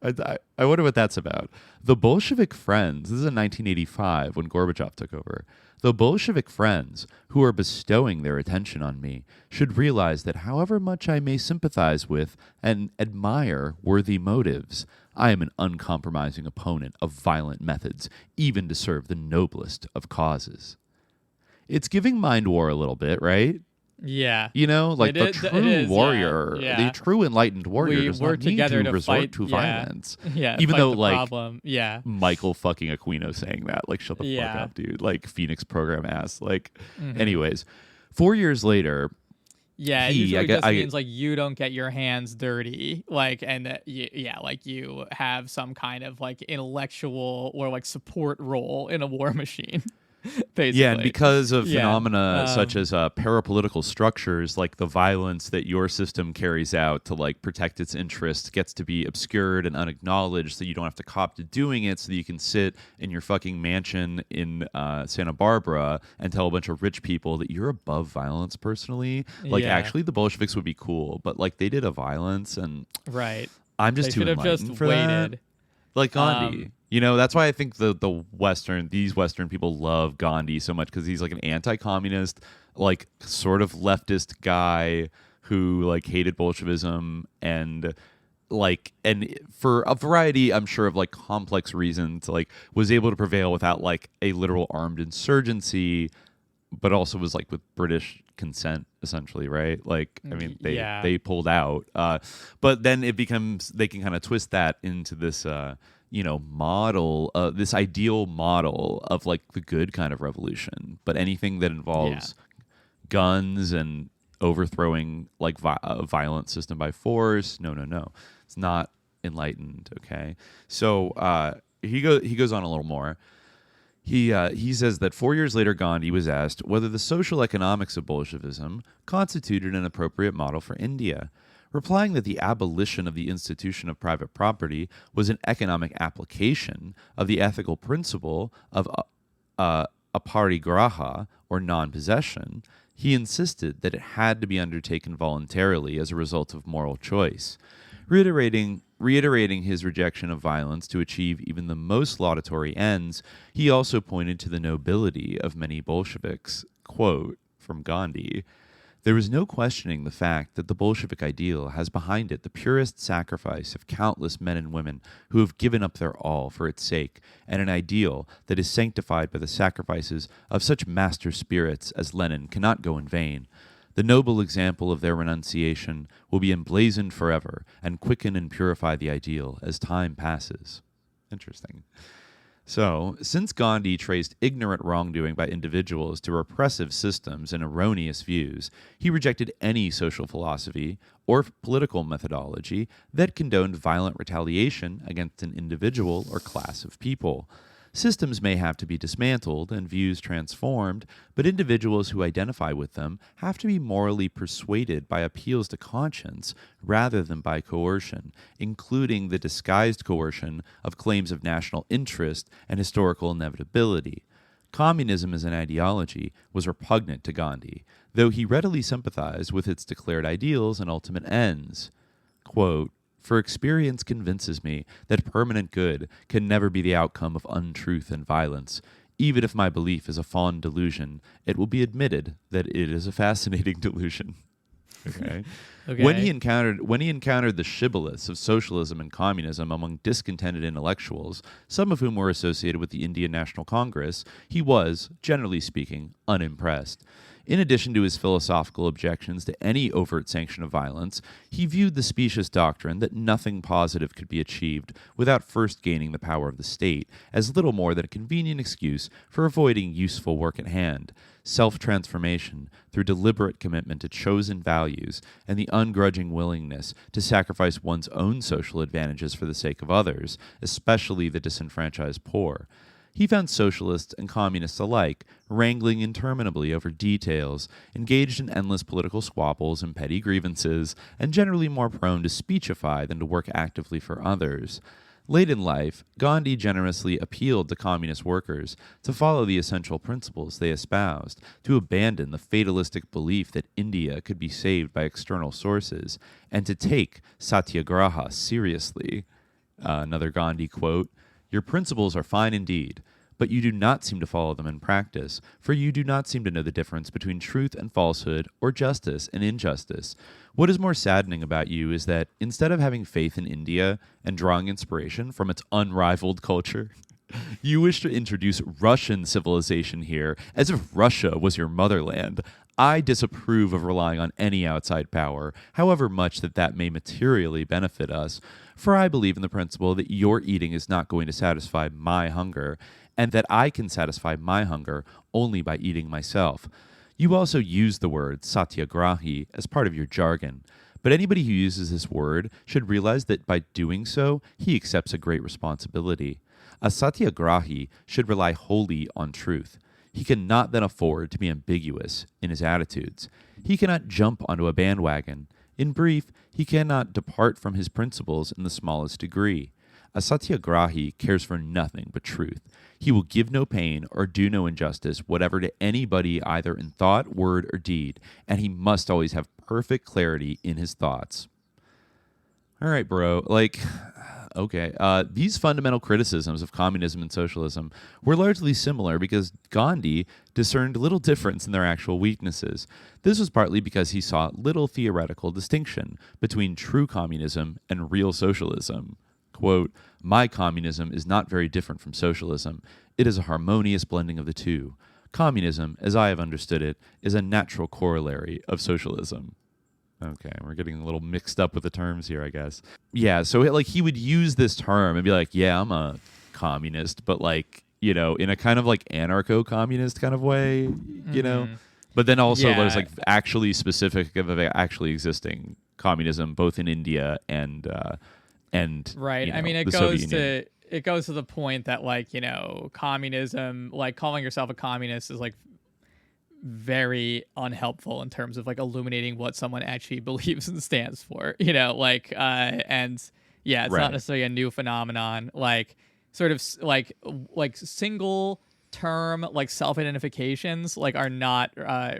I wonder what that's about. The Bolshevik friends, this is in 1985 when Gorbachev took over. The Bolshevik friends who are bestowing their attention on me should realize that however much I may sympathize with and admire worthy motives, I am an uncompromising opponent of violent methods, even to serve the noblest of causes. It's giving mind war a little bit, right? Yeah. The true warrior, the true enlightened warrior does not need to resort to violence. Yeah. Even though, problem. Michael fucking Aquino saying that, shut the fuck up, dude. Phoenix program ass. Anyways, 4 years later... Yeah, it usually just means, you don't get your hands dirty, and you have some kind of, intellectual or, support role in a war machine. Basically. Yeah, and because of phenomena such as parapolitical structures, the violence that your system carries out to protect its interests gets to be obscured and unacknowledged, so you don't have to cop to doing it, so that you can sit in your fucking mansion in Santa Barbara and tell a bunch of rich people that you're above violence personally. Actually, the Bolsheviks would be cool, but they did a violence, and right. I'm just too enlightened for that. Like Gandhi. You know, that's why I think these Western people love Gandhi so much, because he's like an anti-communist, like sort of leftist guy who like hated Bolshevism and for a variety, I'm sure, of like complex reasons, like was able to prevail without like a literal armed insurgency, but also was like with British consent, essentially, right? Like, I mean, they pulled out, but then it becomes, they can kind of twist that into this model, this ideal model of like the good kind of revolution. But anything that involves guns and overthrowing like a violent system by force, no, it's not enlightened. Okay, so he goes on a little more. He says that 4 years later, Gandhi was asked whether the social economics of Bolshevism constituted an appropriate model for India, replying that the abolition of the institution of private property was an economic application of the ethical principle of aparigraha, or non-possession. He insisted that it had to be undertaken voluntarily as a result of moral choice. Reiterating his rejection of violence to achieve even the most laudatory ends, he also pointed to the nobility of many Bolsheviks. Quote from Gandhi: "There is no questioning the fact that the Bolshevik ideal has behind it the purest sacrifice of countless men and women who have given up their all for its sake, and an ideal that is sanctified by the sacrifices of such master spirits as Lenin cannot go in vain. The noble example of their renunciation will be emblazoned forever and quicken and purify the ideal as time passes." Interesting. So, since Gandhi traced ignorant wrongdoing by individuals to repressive systems and erroneous views, he rejected any social philosophy or political methodology that condoned violent retaliation against an individual or class of people. Systems may have to be dismantled and views transformed, but individuals who identify with them have to be morally persuaded by appeals to conscience rather than by coercion, including the disguised coercion of claims of national interest and historical inevitability. Communism as an ideology was repugnant to Gandhi, though he readily sympathized with its declared ideals and ultimate ends. Quote, "For experience convinces me that permanent good can never be the outcome of untruth and violence. Even if my belief is a fond delusion, it will be admitted that it is a fascinating delusion." Okay. Okay. When he encountered the shibboleths of socialism and communism among discontented intellectuals, some of whom were associated with the Indian National Congress, he was, generally speaking, unimpressed. In addition to his philosophical objections to any overt sanction of violence, he viewed the specious doctrine that nothing positive could be achieved without first gaining the power of the state as little more than a convenient excuse for avoiding useful work at hand. Self-transformation through deliberate commitment to chosen values and the ungrudging willingness to sacrifice one's own social advantages for the sake of others, especially the disenfranchised poor. He found socialists and communists alike wrangling interminably over details, engaged in endless political squabbles and petty grievances, and generally more prone to speechify than to work actively for others. Late in life, Gandhi generously appealed to communist workers to follow the essential principles they espoused, to abandon the fatalistic belief that India could be saved by external sources, and to take satyagraha seriously. Another Gandhi quote: "Your principles are fine indeed, but you do not seem to follow them in practice, for you do not seem to know the difference between truth and falsehood, or justice and injustice. What is more saddening about you is that, instead of having faith in India and drawing inspiration from its unrivaled culture, you wish to introduce Russian civilization here as if Russia was your motherland. I disapprove of relying on any outside power, however much that may materially benefit us, for I believe in the principle that your eating is not going to satisfy my hunger, and that I can satisfy my hunger only by eating myself. You also use the word satyagrahi as part of your jargon, but anybody who uses this word should realize that by doing so, he accepts a great responsibility. A satyagrahi should rely wholly on truth. He cannot then afford to be ambiguous in his attitudes. He cannot jump onto a bandwagon. In brief, he cannot depart from his principles in the smallest degree. A satyagrahi cares for nothing but truth. He will give no pain or do no injustice whatever to anybody, either in thought, word, or deed, and he must always have perfect clarity in his thoughts." All right, bro. Like, Okay. These fundamental criticisms of communism and socialism were largely similar because Gandhi discerned little difference in their actual weaknesses. This was partly because he saw little theoretical distinction between true communism and real socialism. Quote, "My communism is not very different from socialism. It is a harmonious blending of the two. Communism, as I have understood it, is a natural corollary of socialism." Okay, we're getting a little mixed up with the terms here, I guess. Yeah, so he would use this term and be like, yeah, I'm a communist, but in a kind of anarcho-communist kind of way, you know? But then also there's actually specific of actually existing communism, both in India and right. I mean, it goes to the point that communism, calling yourself a communist is very unhelpful in terms of illuminating what someone actually believes and stands for, it's not necessarily a new phenomenon, single term self-identifications are not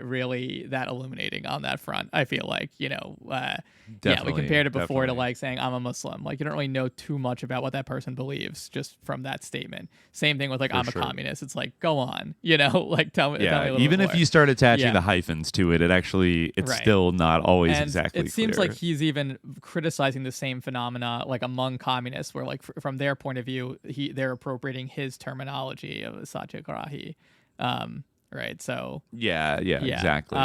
really that illuminating on that front. I feel we compared it before to saying I'm a Muslim. You don't really know too much about what that person believes just from that statement. Same thing with I'm a communist. It's go on, tell me a little even bit if you start attaching the hyphens to it, it's still not always exactly it seems clear. like he's even criticizing the same phenomena among communists where from their point of view they're appropriating his terminology of satyagrahi. Right. So exactly.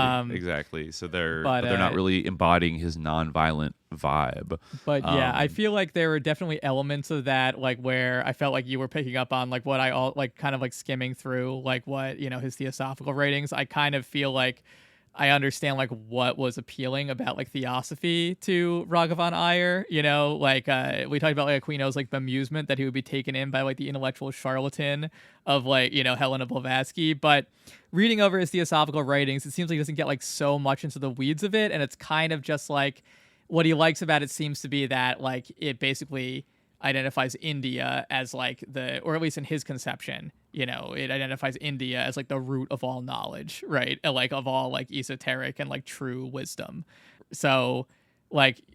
So they're not really embodying his nonviolent vibe. But I feel like there were definitely elements of that, where I felt like you were picking up on what I kind of skimming through what his theosophical writings. I kind of feel like I understand what was appealing about Theosophy to Raghavan Iyer. We talked about Aquino's bemusement that he would be taken in by the intellectual charlatan of Helena Blavatsky. But reading over his theosophical writings, it seems like he doesn't get so much into the weeds of it, and it's kind of just what he likes about it seems to be that it basically identifies India as or at least in his conception, it identifies India as the root of all knowledge, right? Of all esoteric and true wisdom. So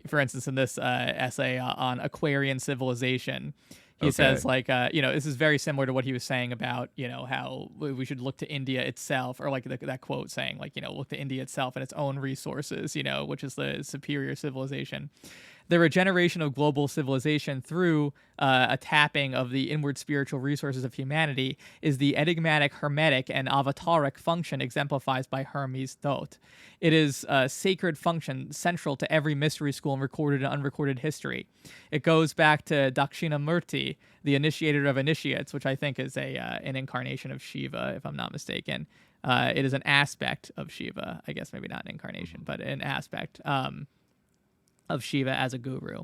for instance, in this essay on Aquarian civilization, he says this is very similar to what he was saying about, how we should look to India itself, or that quote saying look to India itself and its own resources, which is the superior civilization. The regeneration of global civilization through a tapping of the inward spiritual resources of humanity is the enigmatic, hermetic, and avataric function exemplified by Hermes Thoth. It is a sacred function central to every mystery school in recorded and unrecorded history. It goes back to Dakshinamurti, the initiator of initiates, which I think is an incarnation of Shiva, if I'm not mistaken. It is an aspect of Shiva. I guess maybe not an incarnation, but an aspect of Shiva as a guru,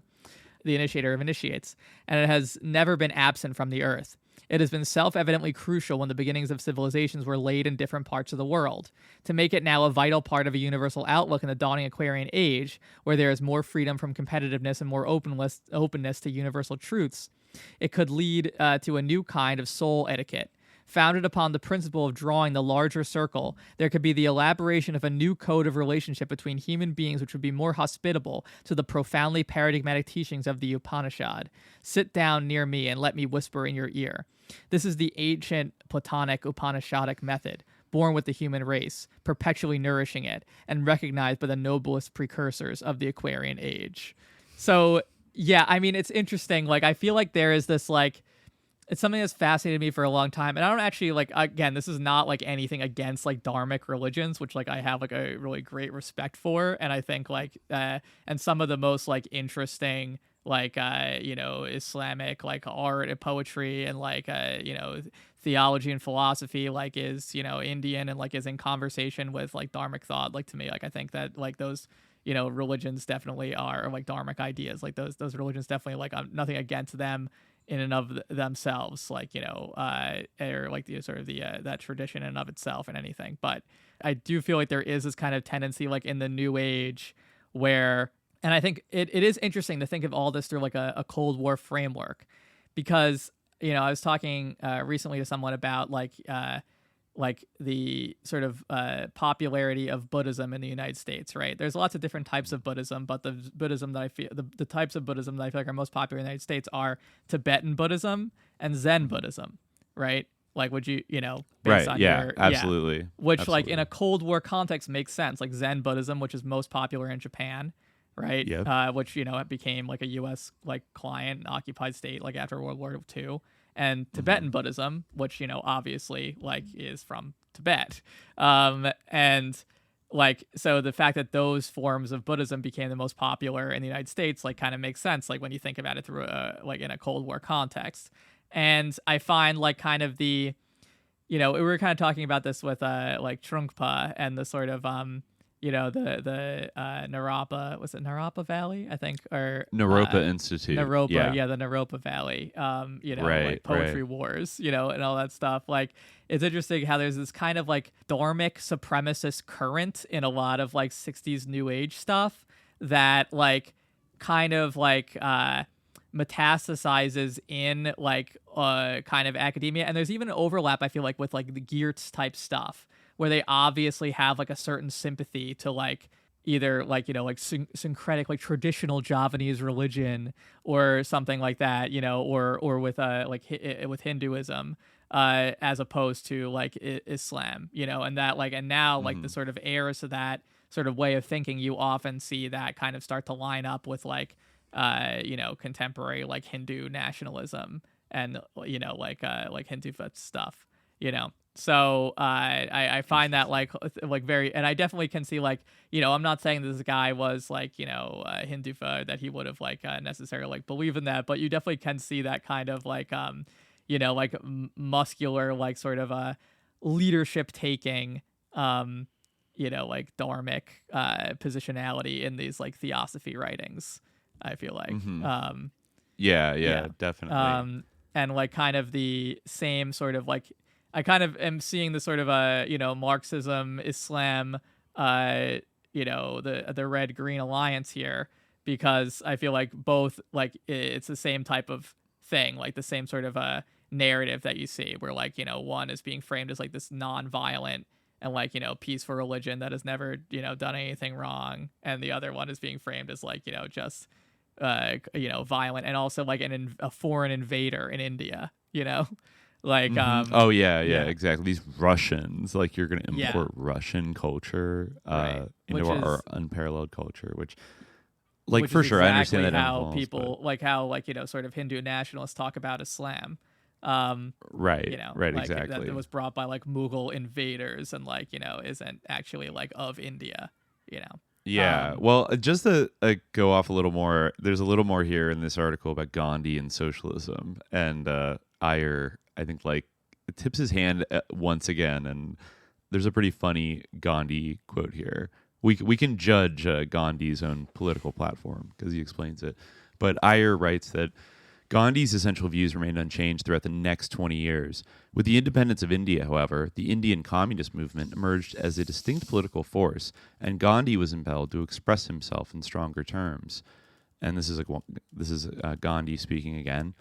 the initiator of initiates, and it has never been absent from the earth. It has been self-evidently crucial when the beginnings of civilizations were laid in different parts of the world. To make it now a vital part of a universal outlook in the dawning Aquarian age, where there is more freedom from competitiveness and more openness to universal truths, it could lead to a new kind of soul etiquette. Founded upon the principle of drawing the larger circle, there could be the elaboration of a new code of relationship between human beings which would be more hospitable to the profoundly paradigmatic teachings of the Upanishad. Sit down near me and let me whisper in your ear. This is the ancient Platonic Upanishadic method, born with the human race, perpetually nourishing it, and recognized by the noblest precursors of the Aquarian age. So, yeah, I mean, it's interesting. I feel like there is this, it's something that's fascinated me for a long time, and I don't actually again, this is not anything against dharmic religions, which I have a really great respect for, and I think and some of the most interesting Islamic art and poetry and theology and philosophy is Indian and is in conversation with dharmic thought. To me, I think that those religions definitely are, or dharmic ideas, those religions definitely I'm nothing against them in and of themselves, or sort of that tradition in and of itself and anything. But I do feel like there is this kind of tendency in the new age where, and I think it is interesting to think of all this through a Cold War framework, because I was talking recently to someone about like the sort of popularity of Buddhism in the United States, right? There's lots of different types of Buddhism, but the Buddhism that I feel the types of Buddhism that I feel like are most popular in the United States are Tibetan Buddhism and Zen Buddhism, right? Like, would you, based on absolutely. Which, absolutely. like, in a Cold War context makes sense. Like Zen Buddhism, which is most popular in Japan, right? Yep. Which, it became like a U.S. like client, occupied state, like after World War II. And Tibetan Buddhism, which, obviously, like, is from Tibet. And, like, so the fact that those forms of Buddhism became the most popular in the United States, like, kind of makes sense, like, when you think about it through, like, in a Cold War context. And I find, like, kind of the, we were kind of talking about this with, like, Trungpa and the sort of, the Naropa, was it Naropa Valley, I think, or Naropa Institute. Naropa, the Naropa Valley, like poetry wars, and all that stuff. Like, it's interesting how there's this kind of like dharmic supremacist current in a lot of like 60s New Age stuff that like kind of like metastasizes in like kind of academia. And there's even an overlap, I feel like, with like the Geertz type stuff, where they obviously have like a certain sympathy to like either like, like syncretic, like traditional Javanese religion or something like that, or with with Hinduism, as opposed to like Islam, and that like, and now like the sort of heirs to that sort of way of thinking, you often see that kind of start to line up with like, contemporary like Hindu nationalism and, like Hindu stuff, So I find that like very, and I definitely can see like, I'm not saying this guy was like, Hindu that he would have like necessarily like believe in that, but you definitely can see that kind of like, like muscular, like sort of leadership taking, like dharmic positionality in these like theosophy writings, I feel like. Yeah, definitely. And like kind of the same sort of like, I kind of am seeing the sort of Marxism, Islam, the red-green alliance here, because I feel like both like it's the same type of thing, like the same sort of narrative that you see, where like one is being framed as like this non-violent and like peaceful religion that has never done anything wrong, and the other one is being framed as like just violent and also like a foreign invader in India, Like, exactly. These Russians, like you're going to import Russian culture into our unparalleled culture, which for sure, exactly I understand that how impulse, people like how like sort of Hindu nationalists talk about Islam, right, like, exactly. that was brought by like Mughal invaders and like isn't actually like of India, Yeah, well, just to go off a little more, there's a little more here in this article about Gandhi and socialism, and Iyer, I think, like, tips his hand once again, and there's a pretty funny Gandhi quote here. We can judge Gandhi's own political platform because he explains it, but Iyer writes that Gandhi's essential views remained unchanged throughout the next 20 years. With the independence of India, however, the Indian communist movement emerged as a distinct political force, and Gandhi was impelled to express himself in stronger terms. And this is Gandhi speaking again.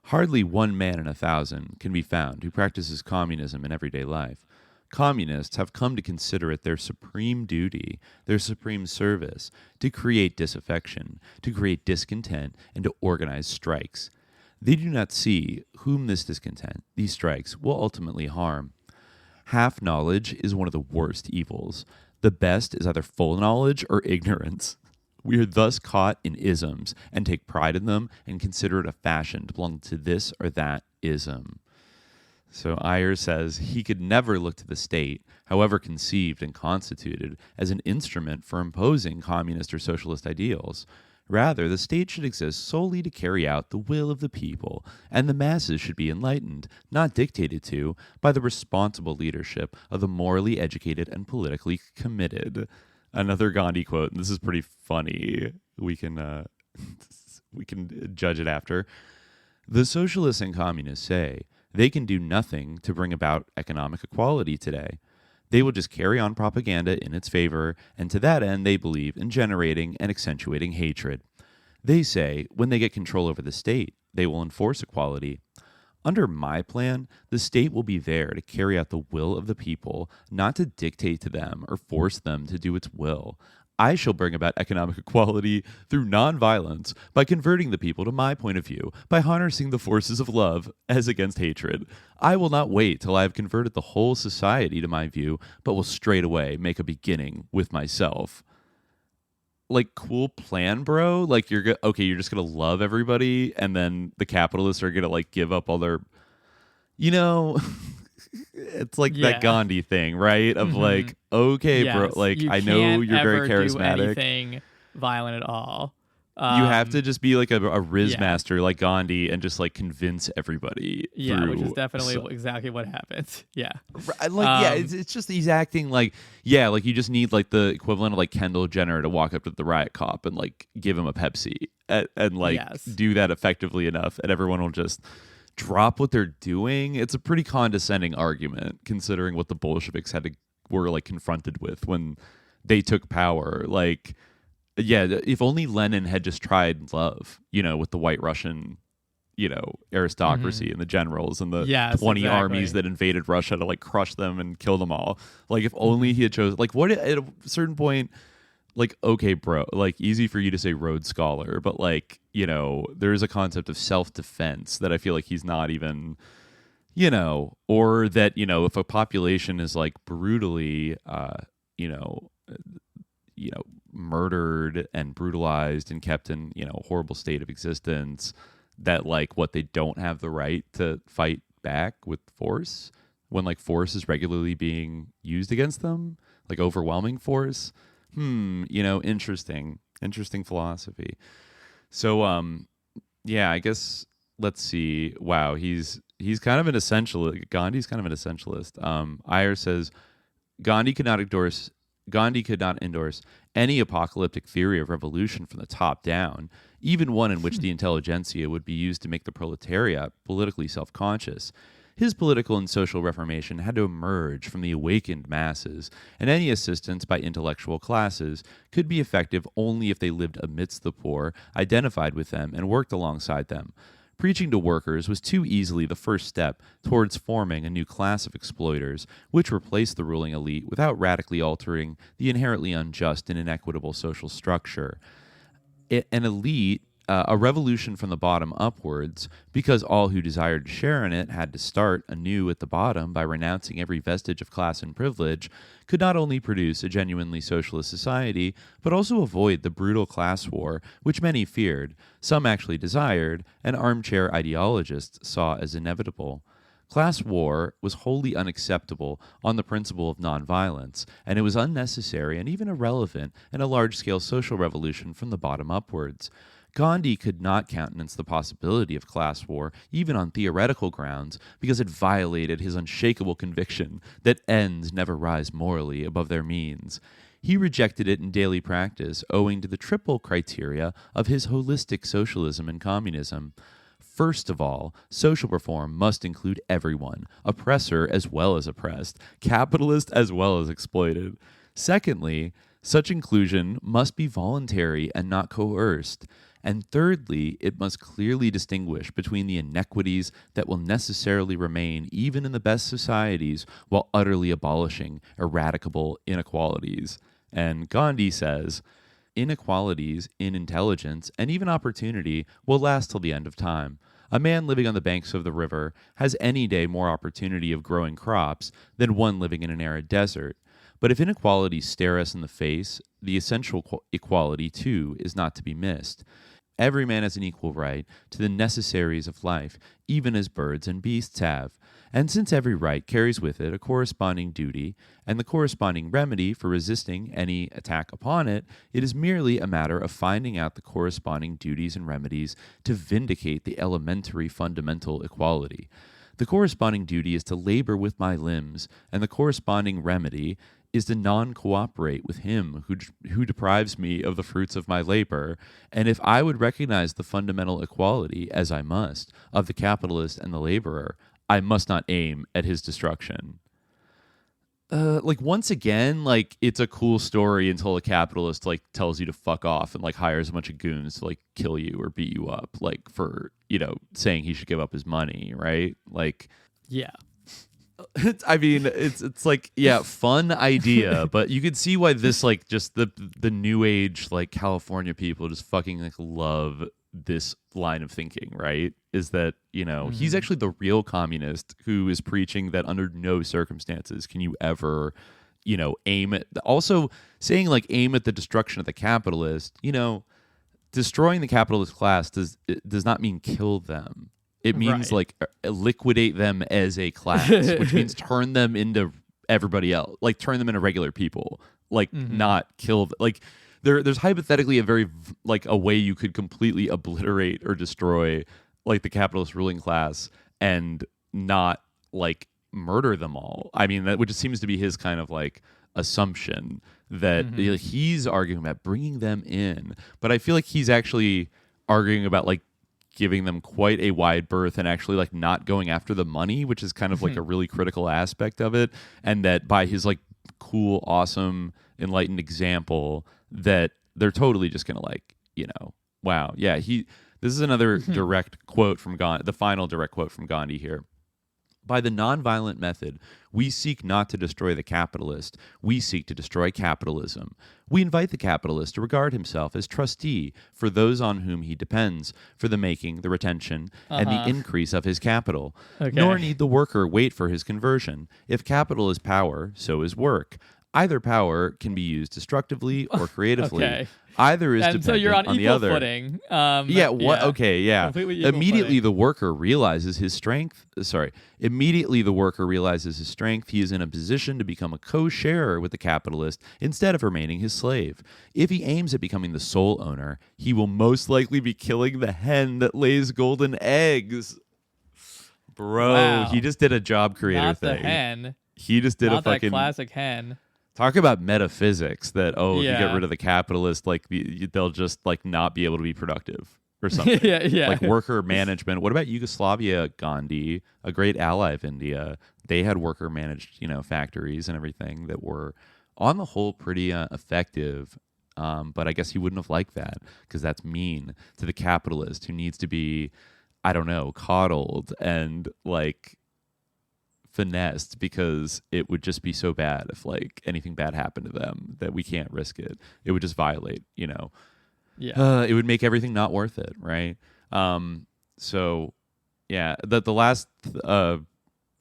Hardly one man in 1,000 can be found who practices communism in everyday life. Communists have come to consider it their supreme duty, their supreme service, to create disaffection, to create discontent, and to organize strikes. They do not see whom this discontent, these strikes, will ultimately harm. Half knowledge is one of the worst evils. The best is either full knowledge or ignorance. We are thus caught in isms and take pride in them and consider it a fashion to belong to this or that ism. So Iyer says he could never look to the state, however conceived and constituted, as an instrument for imposing communist or socialist ideals. Rather, the state should exist solely to carry out the will of the people, and the masses should be enlightened, not dictated to, by the responsible leadership of the morally educated and politically committed. Another Gandhi quote, and this is pretty funny. We can judge it after. The socialists and communists say they can do nothing to bring about economic equality today. They will just carry on propaganda in its favor, and to that end they believe in generating and accentuating hatred. They say when they get control over the state, they will enforce equality. Under my plan, the state will be there to carry out the will of the people, not to dictate to them or force them to do its will. I shall bring about economic equality through nonviolence by converting the people to my point of view, by harnessing the forces of love as against hatred. I will not wait till I have converted the whole society to my view, but will straightway make a beginning with myself. Like, cool plan, bro. Like, you're just gonna love everybody, and then the capitalists are gonna like give up all their, you know. It's like that Gandhi thing, right? Of like, okay, bro, like I know you're very charismatic. Do anything violent at all. You have to just be like a Riz master like Gandhi and just like convince everybody. Yeah, which is definitely exactly what happens. Yeah. It's just he's acting like, like you just need like the equivalent of like Kendall Jenner to walk up to the riot cop and like give him a Pepsi and like do that effectively enough, and everyone will just drop what they're doing. It's a pretty condescending argument considering what the Bolsheviks were like confronted with when they took power. Like, if only Lenin had just tried love, with the White Russian, aristocracy and the generals and the 20 armies that invaded Russia to like crush them and kill them all. Like, if only he had chosen, like, what at a certain point, like, okay, bro, like, easy for you to say Rhodes Scholar, but like, there's a concept of self-defense that I feel like he's not even, or that, if a population is like brutally, murdered and brutalized and kept in, a horrible state of existence, that like what they don't have the right to fight back with force when like force is regularly being used against them, like overwhelming force. Interesting philosophy. So, I guess let's see. Wow, he's kind of an essentialist. Gandhi's kind of an essentialist. Iyer says Gandhi could not endorse any apocalyptic theory of revolution from the top down, even one in which the intelligentsia would be used to make the proletariat politically self-conscious. His political and social reformation had to emerge from the awakened masses, and any assistance by intellectual classes could be effective only if they lived amidst the poor, identified with them, and worked alongside them. Preaching to workers was too easily the first step towards forming a new class of exploiters, which replaced the ruling elite without radically altering the inherently unjust and inequitable social structure. An elite, a revolution from the bottom upwards, because all who desired to share in it had to start anew at the bottom by renouncing every vestige of class and privilege, could not only produce a genuinely socialist society, but also avoid the brutal class war which many feared, some actually desired, and armchair ideologists saw as inevitable. Class war was wholly unacceptable on the principle of nonviolence, and it was unnecessary and even irrelevant in a large-scale social revolution from the bottom upwards. Gandhi could not countenance the possibility of class war, even on theoretical grounds, because it violated his unshakable conviction that ends never rise morally above their means. He rejected it in daily practice, owing to the triple criteria of his holistic socialism and communism. First of all, social reform must include everyone, oppressor as well as oppressed, capitalist as well as exploited. Secondly, such inclusion must be voluntary and not coerced. And thirdly, it must clearly distinguish between the inequities that will necessarily remain even in the best societies while utterly abolishing eradicable inequalities. And Gandhi says, inequalities in intelligence and even opportunity will last till the end of time. A man living on the banks of the river has any day more opportunity of growing crops than one living in an arid desert. But if inequalities stare us in the face, the essential equality, too, is not to be missed. Every man has an equal right to the necessaries of life, even as birds and beasts have. And since every right carries with it a corresponding duty, and the corresponding remedy for resisting any attack upon it, it is merely a matter of finding out the corresponding duties and remedies to vindicate the elementary fundamental equality. The corresponding duty is to labor with my limbs, and the corresponding remedy is to non-cooperate with him who deprives me of the fruits of my labor. And if I would recognize the fundamental equality, as I must, of the capitalist and the laborer, I must not aim at his destruction. like once again, like it's a cool story until a capitalist like tells you to fuck off and like hires a bunch of goons to like kill you or beat you up, like for, you know, saying he should give up his money, right? Like, yeah. I mean, it's like, yeah, fun idea, but you could see why this, like, just the new age, like, California people just fucking like love this line of thinking, right? Is that, you know, he's actually the real communist who is preaching that under no circumstances can you ever, you know, aim at, also saying like aim at the destruction of the capitalist. You know, destroying the capitalist class does not mean kill them. It means like liquidate them as a class, which means turn them into everybody else, like turn them into regular people, like not kill them. Like there's hypothetically a very like a way you could completely obliterate or destroy like the capitalist ruling class and not like murder them all. I mean, that which seems to be his kind of like assumption that he's arguing about bringing them in, but I feel like he's actually arguing about like giving them quite a wide berth and actually like not going after the money, which is kind of like a really critical aspect of it. And that by his like cool, awesome, enlightened example that they're totally just going to like, you know, wow. Yeah. This is another direct quote from Gandhi, the final direct quote from Gandhi here. By the nonviolent method, we seek not to destroy the capitalist, we seek to destroy capitalism. We invite the capitalist to regard himself as trustee for those on whom he depends for the making, the retention, and the increase of his capital. Nor need the worker wait for his conversion. If capital is power, so is work. Either power can be used destructively or creatively. Either is dependent so you're on the equal other. Footing. Okay, yeah. Immediately the worker realizes his strength. Immediately the worker realizes his strength. He is in a position to become a co-sharer with the capitalist instead of remaining his slave. If he aims at becoming the sole owner, he will most likely be killing the hen that lays golden eggs. Bro, he just did a job creator thing. Not the hen. He just did Not a fucking that classic hen. Talk about metaphysics that, if you get rid of the capitalist, like they'll just like not be able to be productive or something. Like worker management. What about Yugoslavia, Gandhi, a great ally of India? They had worker managed, you know, factories and everything that were on the whole pretty effective. But I guess he wouldn't have liked that because that's mean to the capitalist who needs to be, I don't know, coddled and like finessed because it would just be so bad if like anything bad happened to them that we can't risk it. It would just violate, you know. It would make everything not worth it, right? So yeah, the last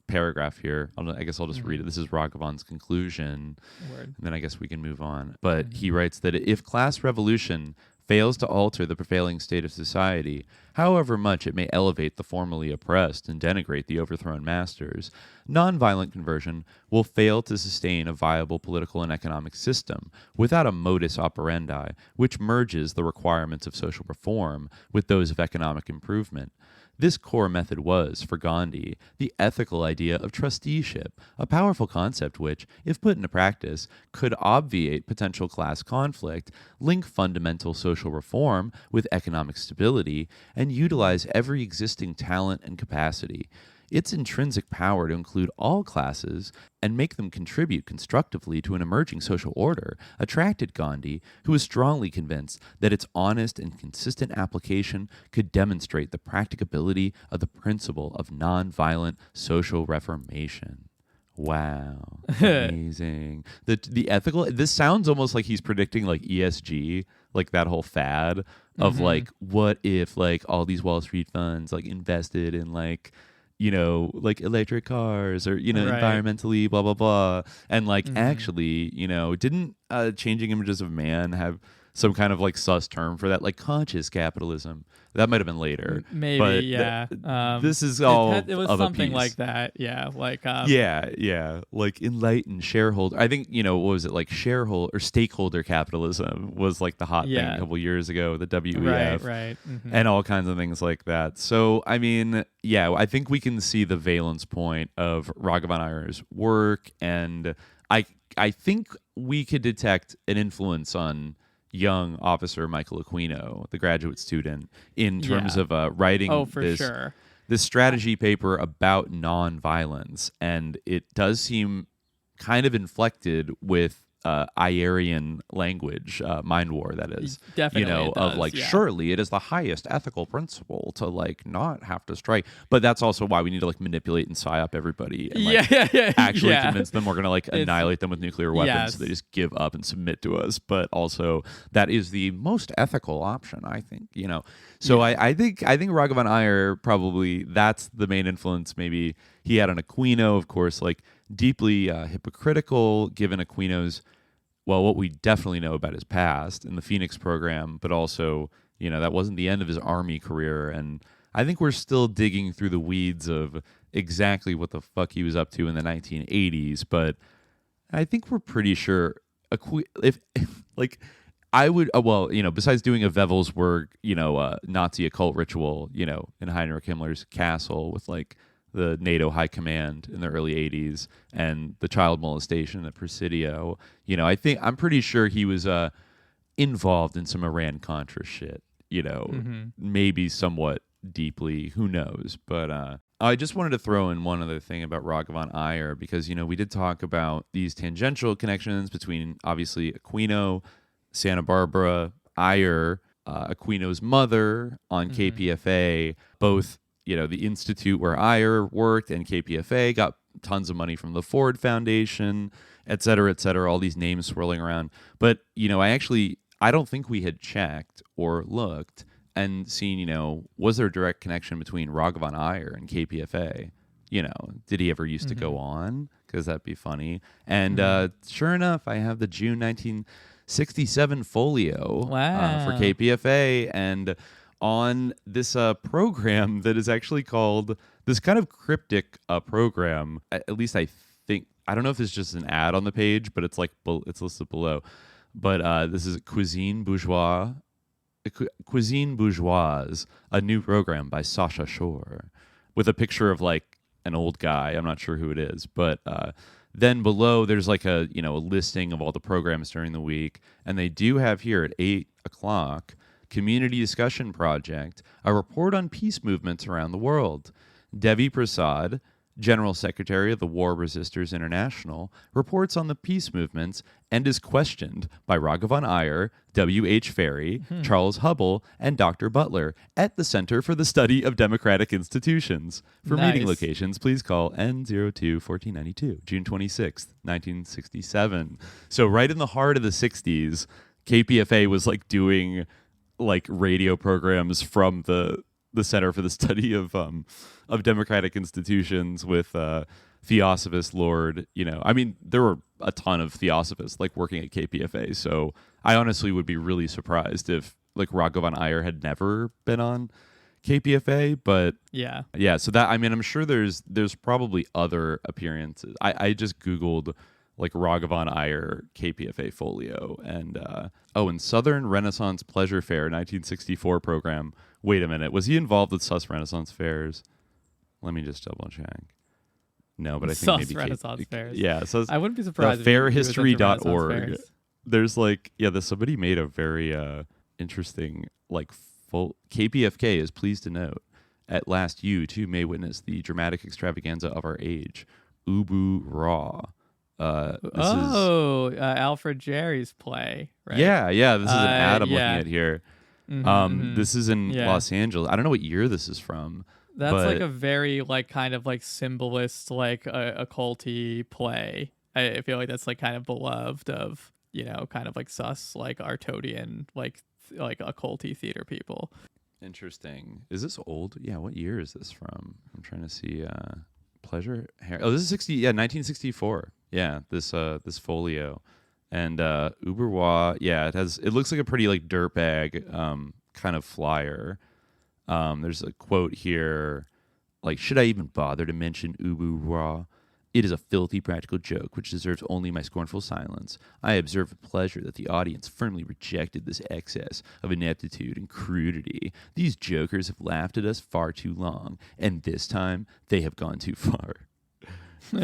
paragraph here, I guess I'll just read it. This is Raghavan's conclusion. And then I guess we can move on. But he writes that if class revolution fails to alter the prevailing state of society, however much it may elevate the formerly oppressed and denigrate the overthrown masters, nonviolent conversion will fail to sustain a viable political and economic system without a modus operandi which merges the requirements of social reform with those of economic improvement. This core method was, for Gandhi, the ethical idea of trusteeship, a powerful concept which, if put into practice, could obviate potential class conflict, link fundamental social reform with economic stability, and utilize every existing talent and capacity. Its intrinsic power to include all classes and make them contribute constructively to an emerging social order attracted Gandhi, who was strongly convinced that its honest and consistent application could demonstrate the practicability of the principle of nonviolent social reformation. Wow. Amazing. The ethical, this sounds almost like he's predicting like ESG, like that whole fad of like, what if like all these Wall Street funds like invested in like, you know, like electric cars or, you know, environmentally, blah, blah, blah. And like, actually, you know, didn't Changing Images of Man have some kind of like sus term for that? Like conscious capitalism. That might have been later. Maybe, but yeah. This is all it was of something a piece. like that. Yeah. Like, yeah. Like enlightened shareholder. I think, you know, what was it? Like shareholder or stakeholder capitalism was like the hot thing a couple years ago, the WEF. Right. And all kinds of things like that. So, I mean, yeah, I think we can see the valence point of Raghavan Iyer's work. And I think we could detect an influence on young officer Michael Aquino, the graduate student, in terms of writing this strategy paper about nonviolence. And it does seem kind of inflected with Iyerian language, mind war, that is. Definitely it of does, like, yeah. surely it is the highest ethical principle to like not have to strike. But that's also why we need to like manipulate and psyop everybody and like actually convince them we're going to like annihilate them with nuclear weapons, so they just give up and submit to us. But also that is the most ethical option, I think, So I think Raghavan Iyer, probably that's the main influence. Maybe he had on Aquino, of course, like deeply hypocritical, given Aquino's, well, what we definitely know about his past in the Phoenix program, but also, that wasn't the end of his army career. And I think we're still digging through the weeds of exactly what the fuck he was up to in the 1980s. But I think we're pretty sure if like, I would, besides doing a Wewelsburg, Nazi occult ritual, in Heinrich Himmler's castle with like the NATO high command in the early 80s and the child molestation at Presidio, I'm pretty sure he was involved in some Iran-Contra shit, maybe somewhat deeply, who knows. But I just wanted to throw in one other thing about Raghavan Iyer, because, we did talk about these tangential connections between, obviously, Aquino, Santa Barbara, Iyer, Aquino's mother on KPFA, both, the institute where Iyer worked and KPFA got tons of money from the Ford Foundation, et cetera, all these names swirling around. But, I don't think we had checked or looked and seen, was there a direct connection between Raghavan Iyer and KPFA? Did he ever used to go on? Because that'd be funny. And sure enough, I have the June 1967 folio for KPFA, and on this program that is actually called, this kind of cryptic program, at least I think, I don't know if it's just an ad on the page, but it's like it's listed below. But this is Cuisine Bourgeoise, a new program by Sasha Shore, with a picture of like an old guy. I'm not sure who it is, but then below there's like a listing of all the programs during the week, and they do have here at 8:00 Community Discussion Project, a report on peace movements around the world. Devi Prasad, General Secretary of the War Resisters International, reports on the peace movements and is questioned by Raghavan Iyer, W.H. Ferry, Charles Hubble, and Dr. Butler at the Center for the Study of Democratic Institutions. For meeting locations, please call N02-1492, June 26th, 1967. So right in the heart of the 60s, KPFA was like doing like radio programs from the Center for the Study of Democratic Institutions with Theosophist Lord. There were a ton of Theosophists like working at KPFA, so I honestly would be really surprised if like Raghavan Iyer had never been on KPFA. But yeah. So that, I'm sure there's probably other appearances. I just Googled like Raghavan Iyer KPFA folio, and and Southern Renaissance Pleasure Fair 1964 program. Wait a minute, was he involved with Sus Renaissance Fairs? Let me just double check. No, but I think maybe Renaissance Fairs. Yeah, so I wouldn't be surprised. Fairhistory.org. There's like, somebody made a very interesting like full KPFK is pleased to note, at last you too may witness the dramatic extravaganza of our age, Ubu Raw. Alfred Jerry's play, right? Yeah. This is an ad I'm looking at here. This is in Los Angeles. I don't know what year this is from. That's like a very like kind of like symbolist, like occulty play. I feel like that's like kind of beloved of, kind of like sus, like Artodian, like occulty theater people. Interesting. Is this old? Yeah. What year is this from? I'm trying to see. Pleasure. Oh, this is 1964. Yeah. This folio. And Uberwa, it looks like a pretty like dirtbag kind of flyer. There's a quote here, like, should I even bother to mention Uberwa? It is a filthy practical joke which deserves only my scornful silence. I observe with pleasure that the audience firmly rejected this excess of ineptitude and crudity. These jokers have laughed at us far too long, and this time they have gone too far.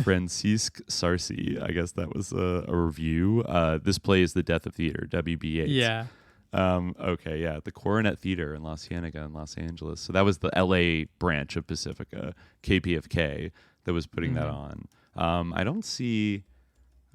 Francisque Sarcy, I guess that was a review. This play is The Death of Theater, WB8. Yeah. Okay, yeah. The Coronet Theater in La Cienega in Los Angeles. So that was the LA branch of Pacifica, KPFK, that was putting that on. I don't see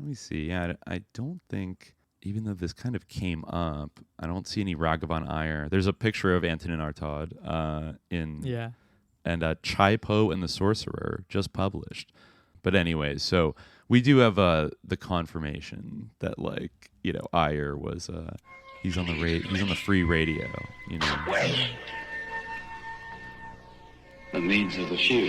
Let me see. Yeah, I don't think, even though this kind of came up, I don't see any Raghavan Iyer. There's a picture of Antonin Artaud and Chai-Po and the Sorcerer just published. But anyway, so we do have the confirmation that, like, you know, Iyer was he's on the free radio, you know. The needs of the few.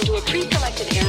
Into a pre-collected area